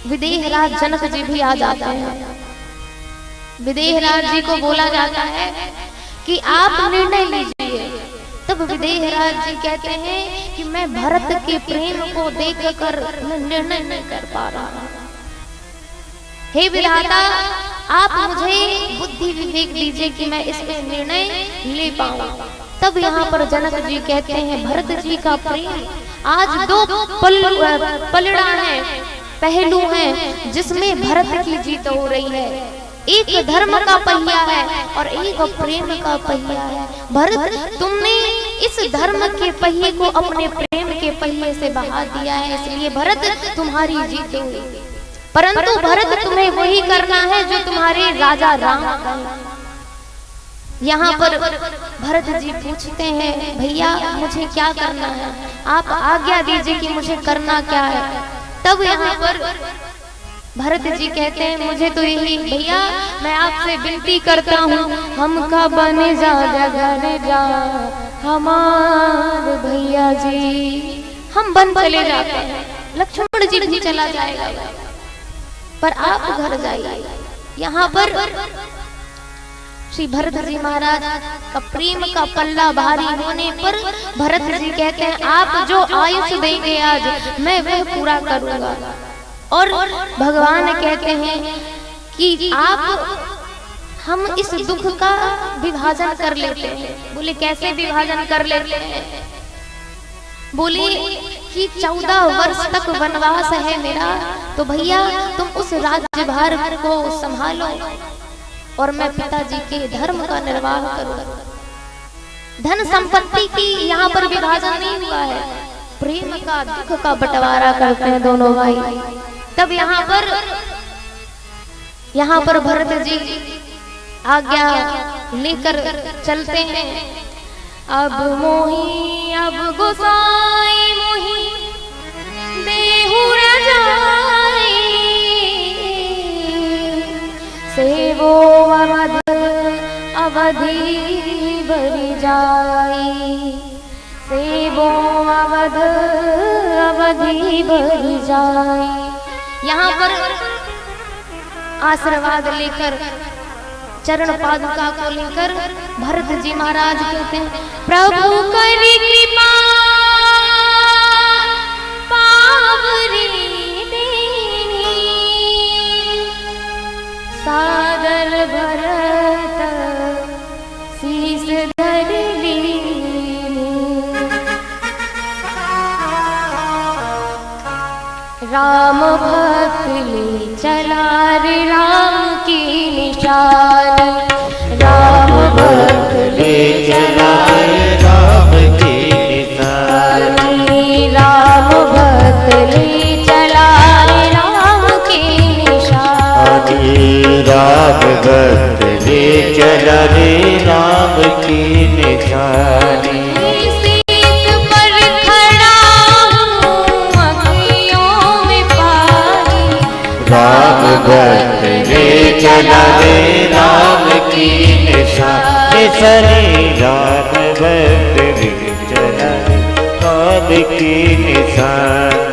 विदेहराज जनक जी भी आ जाते हैं। विदेहराज जी को बोला जाता है कि आप निर्णय लीजिए। तब विदेहराज जी कहते हैं कि मैं भरत के प्रेम को देखकर निर्णय नहीं कर पा रहा। हे विधाता, आप मुझे बुद्धि विवेक दीजिए कि मैं इस पे निर्णय ले पाऊं। तब यहाँ पर जनक जी कहते हैं भरत जी का प्रेम आज दो पलड़ा है, पहलू है जिसमें भरत की जीत हो रही है। एक धर्म का पहिया है और एक प्रेम का पहिया है। भरत, तुमने इस धर्म के पहिए को अपने प्रेम के पहिए से बहा दिया है, इसलिए भरत तुम्हारी जीत हुई। परंतु भरत तुम्हें वही करना है जो तुम्हारे राजा राम का। यहाँ पर भरत जी पूछते हैं भैया मुझे क्या करना है, आप आज्ञा दीजिए कि मुझे करना क्या है। तब यहाँ पर भरत जी कहते हैं मुझे तो यही भैया मैं आपसे विनती करता हूँ, हम का बने जा जगने जा हमारे भैया जी। हम बन चले जाते हैं, लक्ष्मण जी भी चला जाएगा, पर आप घर जाइए। यहाँ पर श्री भरत जी महाराज का प्रेम का पल्ला भारी होने पर भरत जी कहते हैं आप जो आयुष देंगे आज मैं वह पूरा करूंगा। और भगवान कहते हैं कि आप हम इस दुख का विभाजन कर लेते हैं। बोले कैसे विभाजन कर लेते हैं? बोले कि 14 वर्ष तक वनवास है मेरा, तो भैया तुम उस राज्यभार को संभालो और मैं पिताजी के धर्म का निर्वाह करूं। धन संपत्ति की यहाँ पर विभाजन नहीं हुआ है, प्रेम का दुख का बंटवारा करते हैं दोनों भाई। तब यहाँ पर भरत जी आज्ञा लेकर चलते हैं। अब मोही अब गोसाई मोही देहु रजाई सेवो अवधि बरी जाई सेवो अवधि बरी जाई। यहाँ पर आशीर्वाद लेकर चरण पादुका को लेकर भरत जी महाराज कहते हैं प्रभु करी कृपा पावरी देनी सादर भरत शीस धर लीनी। राम भक्त ले चला रे राम की निशानी राम भक्त ले चला रे राम की निशानी राम भक्त ले चला रे राम की निशानी राम भक्त ले चला रे राम की निशानी। राम भक्त ले चला रे राम की निशानी सरे राम भक्त ले चला रे राम की निशानी।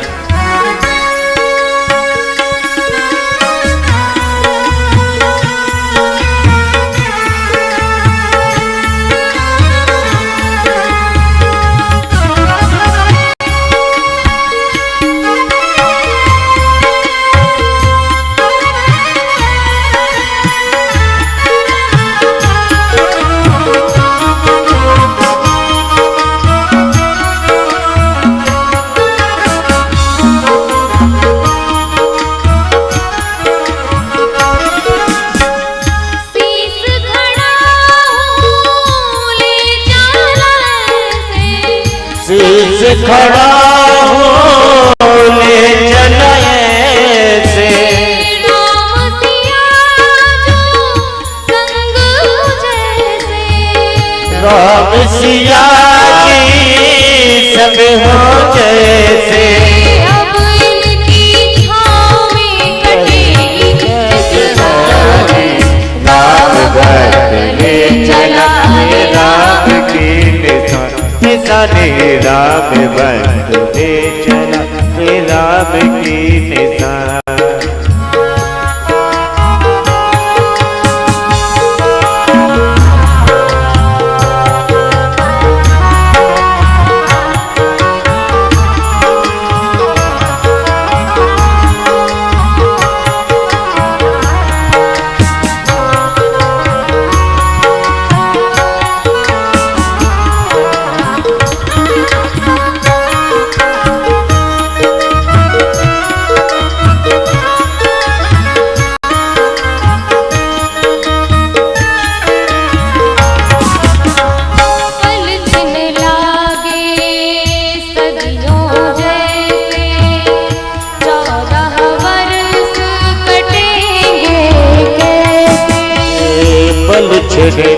शीश खड़ा हो ले चला ऐसे राम सिया जो संग जैसे राम सिया की सब हो जैसे अब इनकी छाँव में कटेगी राम भक्त ले चला रे राम की निशानी राम भक्त ले चला रे राम की निशानी।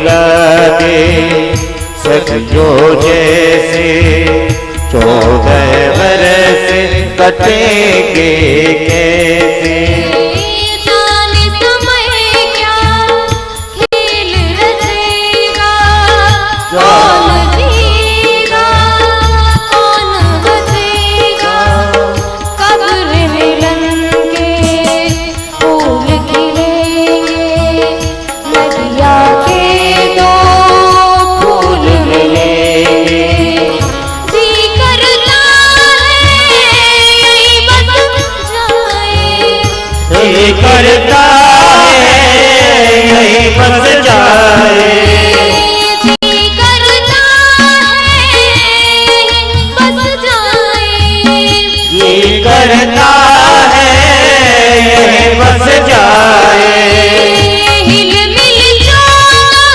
लागे सदियों जैसे 14 बरस कटेंगे कैसे जाने समय क्या खेल रचेगा कौन जीगा कौन बचेगा कब्र मिलन के फूल खिलेंगे नदिया करता है यही बस जाए जी करता है बस जाए ये करता है यही बस जाए हिल मिल जाना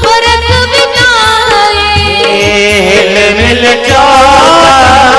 बरस बिताए हिल मिल जाना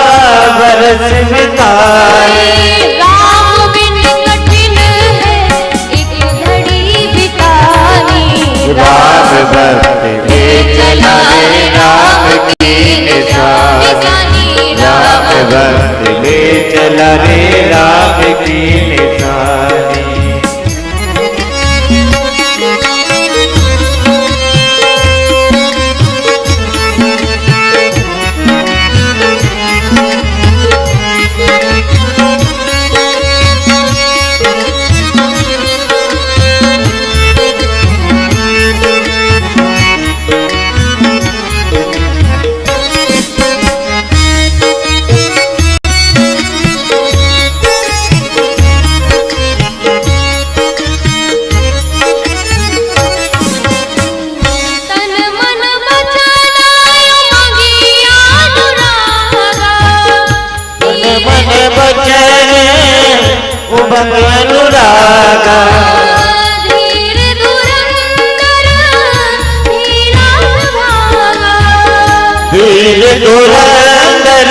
वीर धुरंधर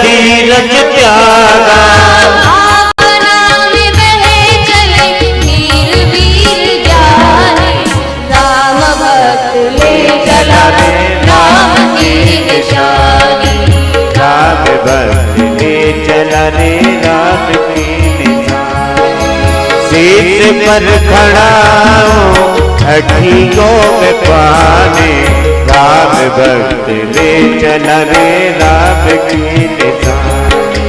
धीरज त्यागा, भावना में बहे चले वीर वीर ज्ञानी, राम भक्त ले चला राम की निशानी, राम भक्त ले चला रे राम की निशानी। शीश पर खड़ा हूँ अखियों में पानी, राम भक्त ले चला रे राम की निशानी,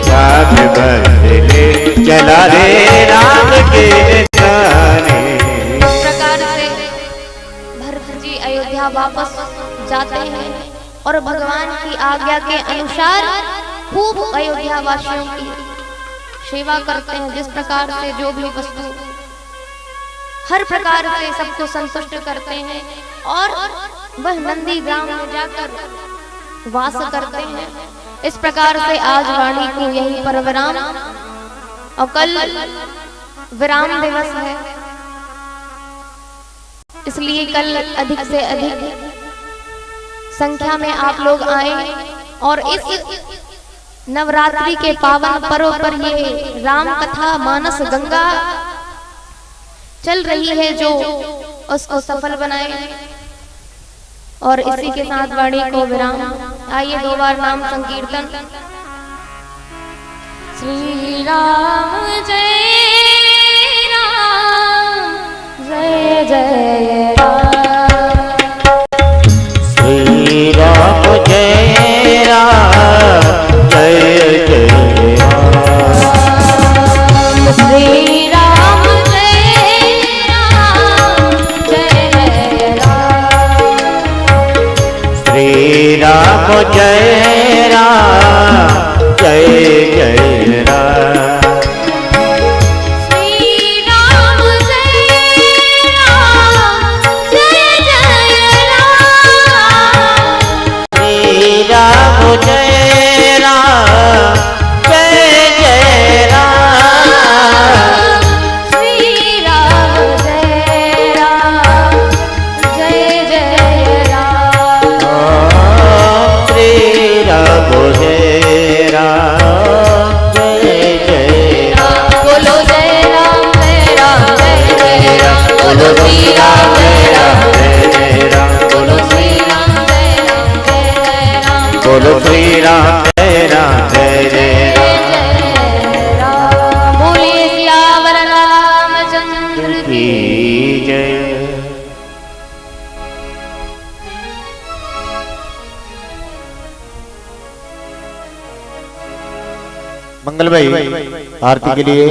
राम भक्त ले चला रे राम की निशानी। इस प्रकार से भरत जी अयोध्या वापस जाते हैं और भगवान की आज्ञा के अनुसार खूब अयोध्या वासियों की सेवा करते हैं। जिस प्रकार से जो भी वस्तु हर प्रकार से सबको संतुष्ट करते हैं और वह नंदी ग्राम में जाकर वास करते हैं। इस प्रकार से आज वाणी को यहीं पर विराम, और कल विराम दिवस है, इसलिए कल अधिक से अधिक संख्या में आप लोग आए और इस नवरात्रि के पावन पर्व पर ये राम कथा मानस गंगा चल रही है जो उसको सफल बनाए। और इसी के साथ वाणी को विराम। आइए 2 बार नाम संकीर्तन। श्री राम जय राम जय जय राम, श्री राम जय राम जय जय राम, श्री राम जय राम जय जय राम, श्री राम जय राम जय जय राम, श्री राम जय राम जय जय राम, श्री राम जय राम जय जय राम, श्री राम जय राम जय जय राम, श्री राम जय राम जय जय राम। बोलो जय राम जय जय राम, बोलो श्री राम जय जय राम, बोलो श्री राम जय जय राम, बोलो श्री राम जय राम जय जय राम। बोलिए सियावर रामचंद्र की की जय। मंगल भाई आरती के लिए